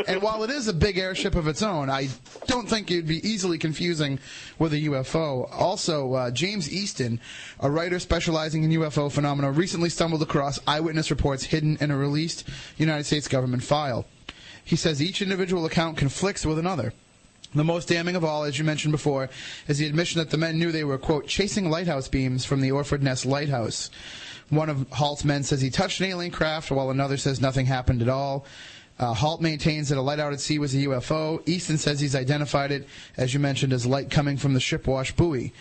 And while it is a big airship of its own, I don't think you'd be easily confusing with a UFO. Also, James Easton, a writer specializing in UFO phenomena, recently stumbled across eyewitness reports hidden in a released United States government file. He says each individual account conflicts with another. The most damning of all, as you mentioned before, is the admission that the men knew they were, quote, chasing lighthouse beams from the Orford Ness Lighthouse. One of Halt's men says he touched an alien craft, while another says nothing happened at all. Halt maintains that a light out at sea was a UFO. Easton says he's identified it, as you mentioned, as light coming from the shipwash buoy.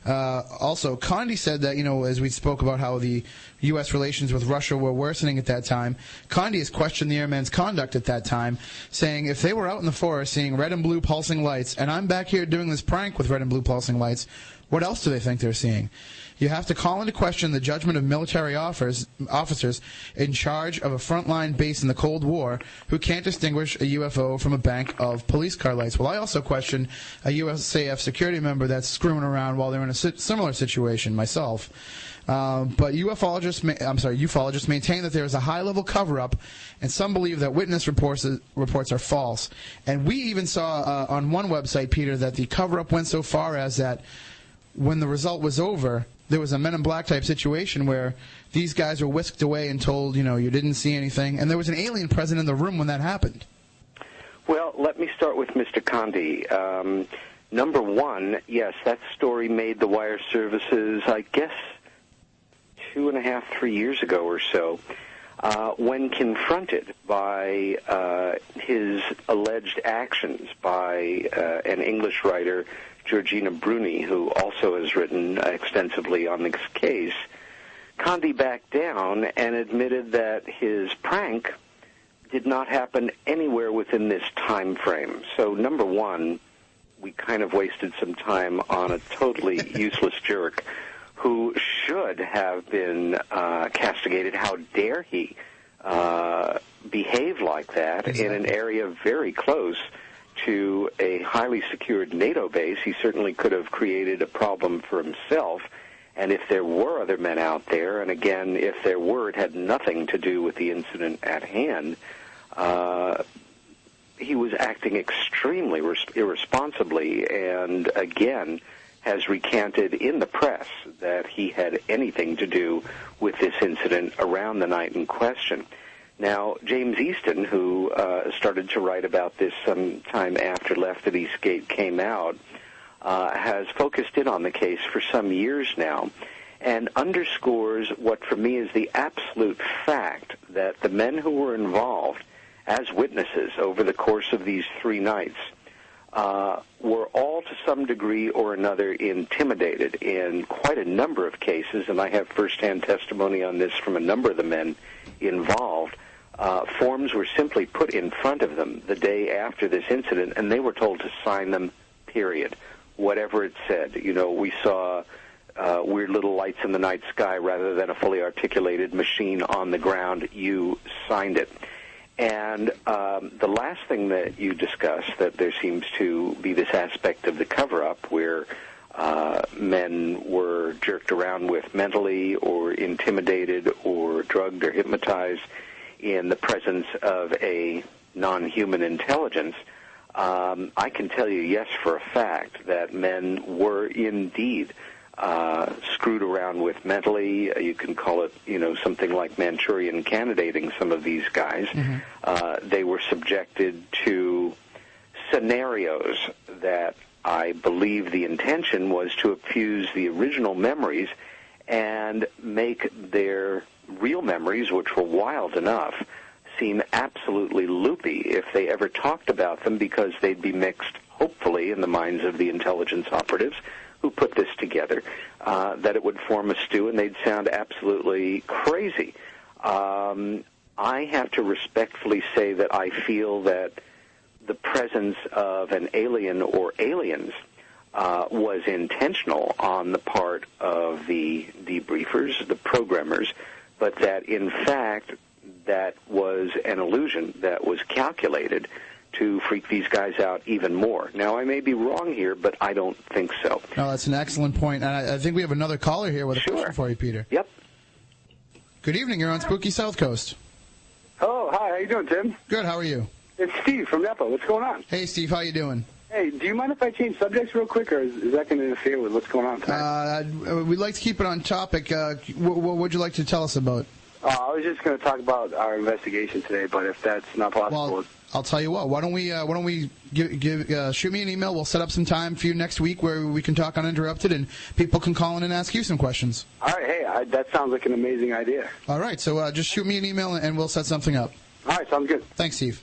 Also, Condy said that, you know, as we spoke about how the U.S. relations with Russia were worsening at that time, Condy has questioned the airmen's conduct at that time, saying if they were out in the forest seeing red and blue pulsing lights, and I'm back here doing this prank with red and blue pulsing lights, what else do they think they're seeing? You have to call into question the judgment of military officers in charge of a frontline base in the Cold War who can't distinguish a UFO from a bank of police car lights. Well, I also question a USAF security member that's screwing around while they're in a similar situation myself. But ufologists maintain that there is a high-level cover-up, and some believe that witness reports are false. And we even saw on one website, Peter, that the cover-up went so far as that when the result was over, there was a Men in Black type situation where these guys were whisked away and told, you didn't see anything, and there was an alien present in the room when that happened. Well, let me start with Mr. Condi. Number one, yes, that story made the wire services, I guess, 2.5, 3 years ago or so, when confronted by his alleged actions by an English writer, Georgina Bruni, who also has written extensively on this case. Condi backed down and admitted that his prank did not happen anywhere within this time frame. So, number one, we kind of wasted some time on a totally useless jerk who should have been castigated. How dare he behave like that in an area very close to a highly secured NATO base? He certainly could have created a problem for himself. And if there were other men out there, and again, if there were, it had nothing to do with the incident at hand, he was acting extremely irresponsibly, and again has recanted in the press that he had anything to do with this incident around the night in question. Now, James Easton, who started to write about this some time after Left at Eastgate came out, has focused in on the case for some years now and underscores what for me is the absolute fact that the men who were involved as witnesses over the course of these 3 nights were all to some degree or another intimidated in quite a number of cases, and I have firsthand testimony on this from a number of the men involved. Forms were simply put in front of them the day after this incident, and they were told to sign them, period. Whatever it said. We saw weird little lights in the night sky rather than a fully articulated machine on the ground. You signed it. And the last thing that you discussed, that there seems to be this aspect of the cover-up where men were jerked around with mentally or intimidated or drugged or hypnotized in the presence of a non-human intelligence. I can tell you, yes, for a fact, that men were indeed screwed around with mentally. You can call it, something like Manchurian candidating some of these guys. Mm-hmm. They were subjected to scenarios that I believe the intention was to infuse the original memories and make their real memories, which were wild enough, seem absolutely loopy if they ever talked about them, because they'd be mixed, hopefully, in the minds of the intelligence operatives who put this together, that it would form a stew and they'd sound absolutely crazy. I have to respectfully say that I feel that the presence of an alien or aliens was intentional on the part of the debriefers, the programmers, but that, in fact, that was an illusion that was calculated to freak these guys out even more. Now, I may be wrong here, but I don't think so. No, that's an excellent point. And I think we have another caller here with a question for you, Peter. Yep. Good evening. You're on Spooky South Coast. Oh, hi. How you doing, Tim? Good. How are you? It's Steve from Napa. What's going on? Hey, Steve. How you doing? Hey, do you mind if I change subjects real quick, or is that going to interfere with what's going on tonight? We'd like to keep it on topic. What would you like to tell us about? I was just going to talk about our investigation today, but if that's not possible... Well, I'll tell you what. Why don't we shoot me an email? We'll set up some time for you next week where we can talk uninterrupted, and people can call in and ask you some questions. All right. Hey, that sounds like an amazing idea. All right. So just shoot me an email, and we'll set something up. All right. Sounds good. Thanks, Steve.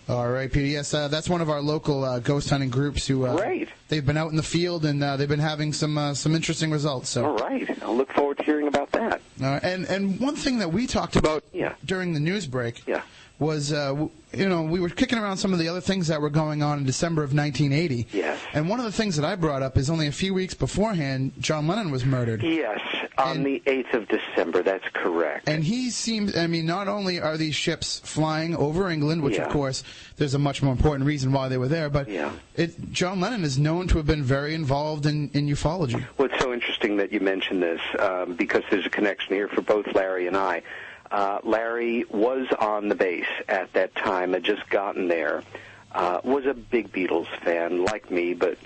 All right, Peter. Yes, that's one of our local ghost hunting groups who. Great. They've been out in the field and they've been having some interesting results. So. All right. I'll look forward to hearing about that. And one thing that we talked about during the news break was we were kicking around some of the other things that were going on in December of 1980. Yes. And one of the things that I brought up is only a few weeks beforehand, John Lennon was murdered. Yes. On the 8th of December, that's correct. And he seems, I mean, not only are these ships flying over England, which, of course, there's a much more important reason why they were there, but John Lennon is known to have been very involved in ufology. Well, it's so interesting that you mentioned this, because there's a connection here for both Larry and I. Larry was on the base at that time, had just gotten there, was a big Beatles fan, like me, but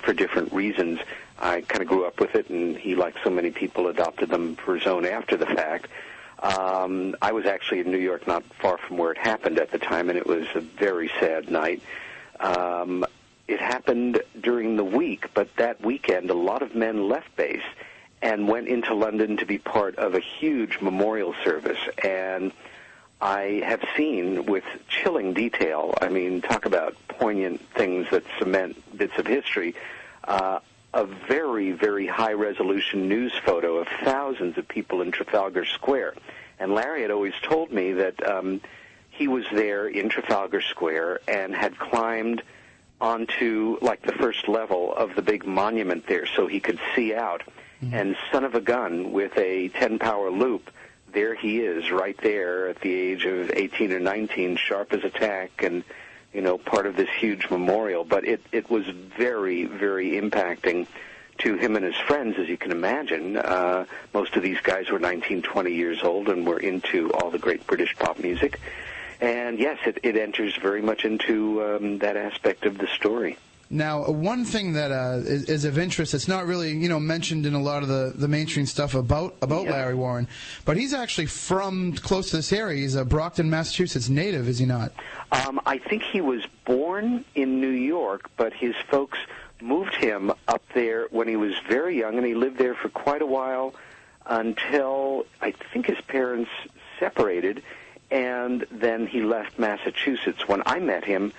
for different reasons. I kind of grew up with it, and he, like so many people, adopted them for his own after the fact. I was actually in New York, not far from where it happened at the time, and it was a very sad night. It happened during the week, but that weekend, a lot of men left base and went into London to be part of a huge memorial service. And I have seen, with chilling detail, I mean, talk about poignant things that cement bits of history, a very, very high-resolution news photo of thousands of people in Trafalgar Square. And Larry had always told me that he was there in Trafalgar Square and had climbed onto, like, the first level of the big monument there so he could see out. And son of a gun, with a 10-power loop, there he is right there at the age of 18 or 19, sharp as a tack, and part of this huge memorial. But it was very, very impacting to him and his friends, as you can imagine. Most of these guys were 19, 20 years old and were into all the great British pop music. And, yes, it enters very much into that aspect of the story. Now, one thing that is of interest, it's not really, mentioned in a lot of the mainstream stuff about Larry Warren, but he's actually from close to this area. He's a Brockton, Massachusetts native, is he not? I think he was born in New York, but his folks moved him up there when he was very young, and he lived there for quite a while until I think his parents separated, and then he left Massachusetts. When I met him,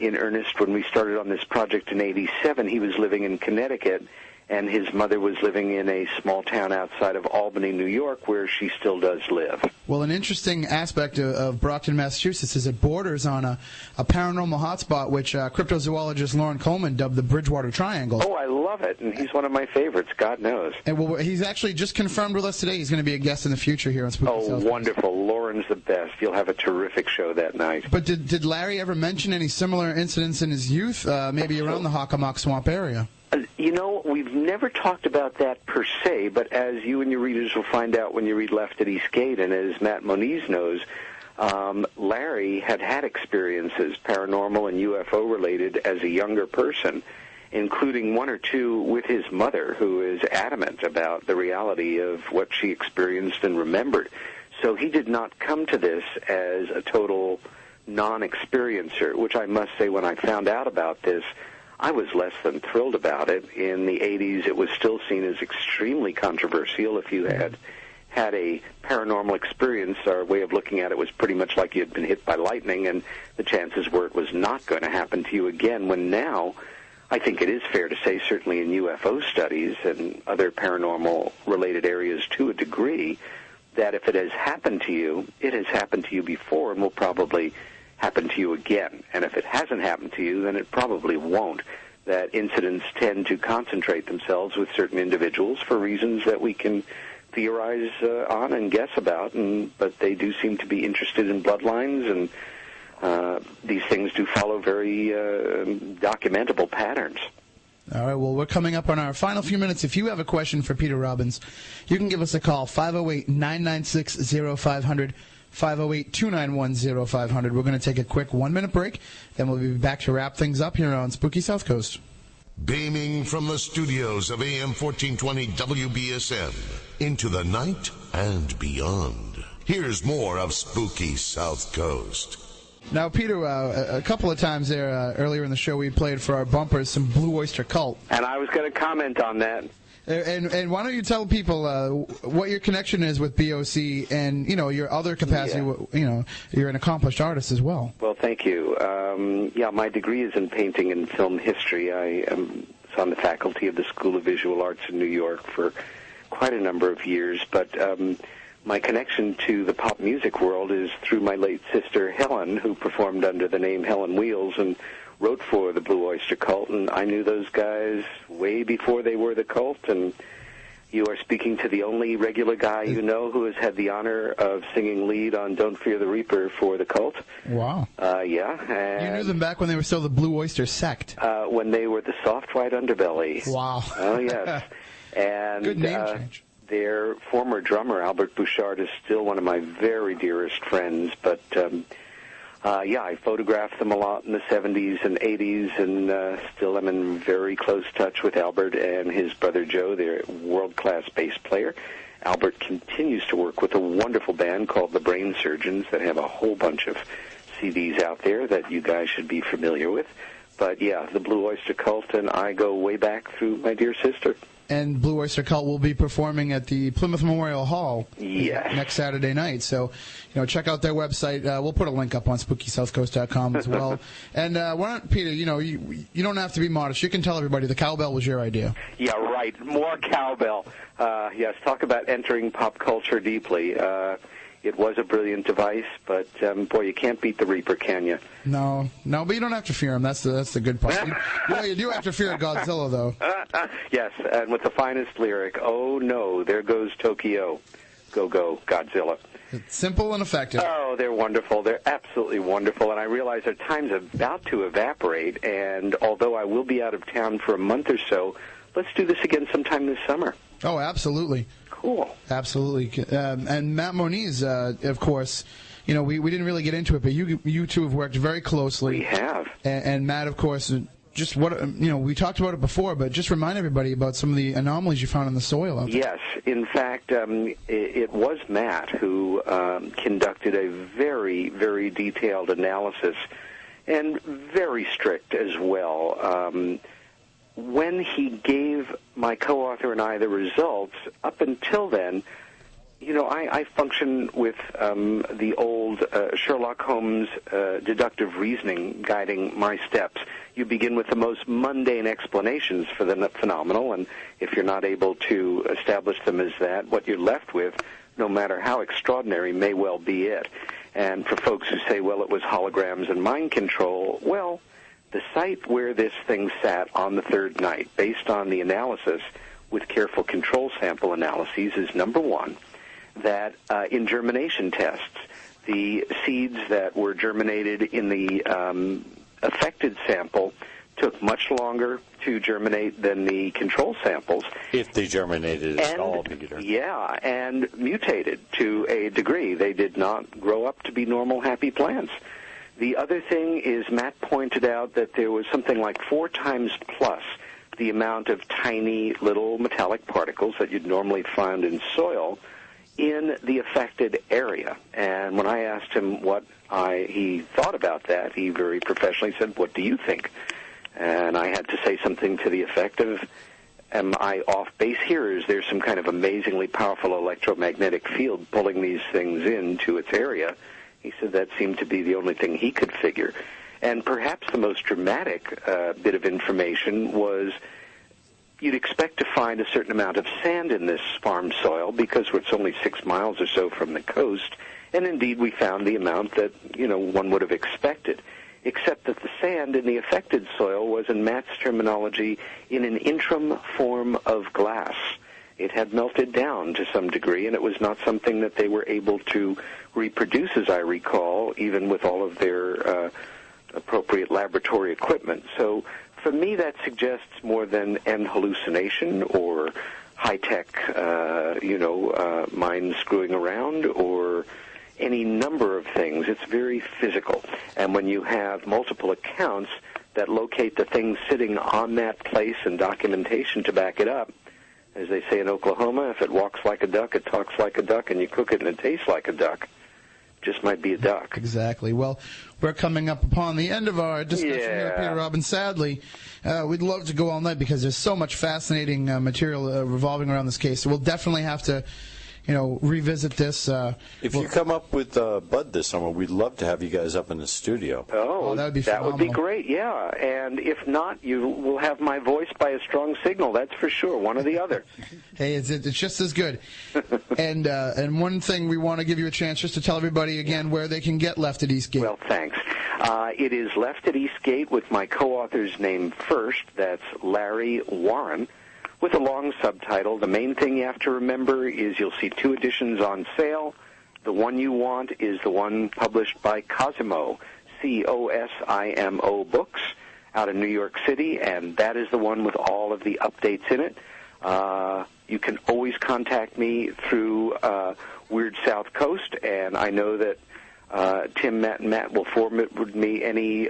in earnest, when we started on this project in '87, he was living in Connecticut, and his mother was living in a small town outside of Albany, New York, where she still does live. Well, an interesting aspect of Brockton, Massachusetts is it borders on a paranormal hotspot, which cryptozoologist Lauren Coleman dubbed the Bridgewater Triangle. Oh, I love it, and he's one of my favorites, God knows. And well, he's actually just confirmed with us today. He's going to be a guest in the future here on Spooky South Coast. Wonderful. Lauren's the best. You'll have a terrific show that night. But did Larry ever mention any similar incidents in his youth, maybe around the Hockomock Swamp area? We've never talked about that per se, but as you and your readers will find out when you read Left at East Gate, and as Matt Moniz knows, Larry had experiences, paranormal and UFO-related, as a younger person, including one or two with his mother, who is adamant about the reality of what she experienced and remembered. So he did not come to this as a total non-experiencer, which I must say, when I found out about this, I was less than thrilled about it. In the 80s, it was still seen as extremely controversial. If you had a paranormal experience, our way of looking at it was pretty much like you had been hit by lightning, and the chances were it was not going to happen to you again, when now I think it is fair to say, certainly in UFO studies and other paranormal-related areas to a degree, that if it has happened to you, it has happened to you before and will probably happen to you again. And if it hasn't happened to you, then it probably won't. That incidents tend to concentrate themselves with certain individuals for reasons that we can theorize on and guess about, but they do seem to be interested in bloodlines, and these things do follow very documentable patterns. All right, well, we're coming up on our final few minutes. If you have a question for Peter Robbins, you can give us a call, 508-996-0500. 508-291-0500. We're going to take a quick 1-minute break, then we'll be back to wrap things up here on Spooky South Coast. Beaming from the studios of AM 1420 WBSM into the night and beyond. Here's more of Spooky South Coast. Now, Peter, a couple of times there earlier in the show, we played for our bumpers some Blue Oyster Cult. And I was going to comment on that. And why don't you tell people what your connection is with BOC and, your other capacity, you're an accomplished artist as well. Well, thank you. My degree is in painting and film history. I was on the faculty of the School of Visual Arts in New York for quite a number of years, but my connection to the pop music world is through my late sister, Helen, who performed under the name Helen Wheels and wrote for the Blue Oyster Cult, and I knew those guys way before they were the cult, and You are speaking to the only regular guy you know who has had the honor of singing lead on Don't Fear the Reaper for the Cult. Wow. Yeah. And you knew them back when they were still the Blue Oyster Sect. When they were the Soft White Underbelly. Wow. Oh, yes. And good name change. Their former drummer, Albert Bouchard, is still one of my very dearest friends, but... I photographed them a lot in the 70s and 80s, and still am in very close touch with Albert and his brother Joe. They're a world-class bass player. Albert continues to work with a wonderful band called the Brain Surgeons that have a whole bunch of CDs out there that you guys should be familiar with. But, yeah, the Blue Oyster Cult and I go way back through my dear sister. And Blue Oyster Cult will be performing at the Plymouth Memorial Hall next Saturday night. So, check out their website. We'll put a link up on SpookySouthCoast.com as well. And why not, Peter, you don't have to be modest. You can tell everybody the cowbell was your idea. Yeah, right. More cowbell. Yes, talk about entering pop culture deeply. It was a brilliant device, but, boy, you can't beat the Reaper, can you? No, but you don't have to fear him. That's the good part. You do have to fear Godzilla, though. Yes, and with the finest lyric, oh, no, there goes Tokyo. Go, go, Godzilla. It's simple and effective. Oh, they're wonderful. They're absolutely wonderful, and I realize our time's about to evaporate, and although I will be out of town for a month or so, let's do this again sometime this summer. Oh, absolutely. Cool. Absolutely. And Matt Moniz, of course, we didn't really get into it, but you two have worked very closely. We have. And Matt, of course, just we talked about it before, but just remind everybody about some of the anomalies you found in the soil out there. Yes. In fact, it was Matt who conducted a very, very detailed analysis, and very strict as well. When he gave my co-author and I the results, up until then, I function with the old Sherlock Holmes deductive reasoning guiding my steps. You begin with the most mundane explanations for the phenomenal, and if you're not able to establish them as that, what you're left with, no matter how extraordinary, may well be it. And for folks who say, well, it was holograms and mind control, well, the site where this thing sat on the third night, based on the analysis with careful control sample analyses, is number one, that in germination tests, the seeds that were germinated in the affected sample took much longer to germinate than the control samples. If they germinated at all, Peter. Yeah, and mutated to a degree. They did not grow up to be normal, happy plants. The other thing is Matt pointed out that there was something like 4 times plus the amount of tiny little metallic particles that you'd normally find in soil in the affected area. And when I asked him what he thought about that, he very professionally said, what do you think? And I had to say something to the effect of, am I off base here, or is there some kind of amazingly powerful electromagnetic field pulling these things into its area? He said that seemed to be the only thing he could figure. And perhaps the most dramatic bit of information was you'd expect to find a certain amount of sand in this farm soil because it's only 6 miles or so from the coast. And indeed, we found the amount that, one would have expected, except that the sand in the affected soil was, in Matt's terminology, in an interim form of glass. It had melted down to some degree, and it was not something that they were able to reproduce, as I recall, even with all of their appropriate laboratory equipment. So for me, that suggests more than an hallucination or high-tech, mind screwing around or any number of things. It's very physical. And when you have multiple accounts that locate the things sitting on that place and documentation to back it up, as they say in Oklahoma, if it walks like a duck, it talks like a duck, and you cook it and it tastes like a duck, just might be a duck. Exactly. Well, we're coming up upon the end of our discussion here, Peter Robbins. Sadly, we'd love to go all night because there's so much fascinating material revolving around this case. So we'll definitely have to revisit this. If you come up with Bud this summer, we'd love to have you guys up in the studio. Oh, that would be phenomenal. That would be great, yeah. And if not, you will have my voice by a strong signal, that's for sure, one or the other. Hey, it's just as good. And one thing, we want to give you a chance just to tell everybody again where they can get Left at Eastgate. Well, thanks. It is Left at Eastgate with my co-author's name first. That's Larry Warren, with a long subtitle. The main thing you have to remember is you'll see 2 editions on sale. The one you want is the one published by Cosimo, C-O-S-I-M-O Books, out of New York City, and that is the one with all of the updates in it. You can always contact me through Weird South Coast, and I know that Tim, Matt, and Matt will forward me any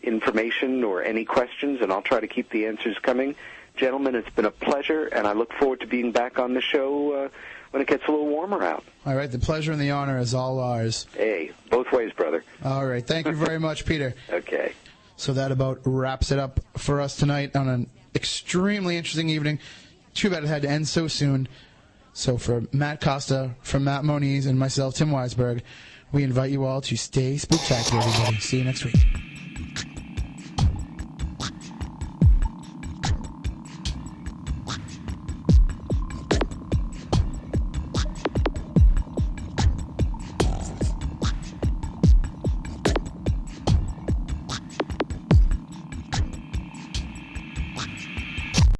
information or any questions, and I'll try to keep the answers coming. Gentlemen, it's been a pleasure, and I look forward to being back on the show when it gets a little warmer out. All right, the pleasure and the honor is all ours. Hey, both ways, brother. All right, thank you very much, Peter. Okay. So that about wraps it up for us tonight on an extremely interesting evening. Too bad it had to end so soon. So for Matt Costa, from Matt Moniz, and myself, Tim Weisberg, we invite you all to stay spooktacular, everybody. See you next week.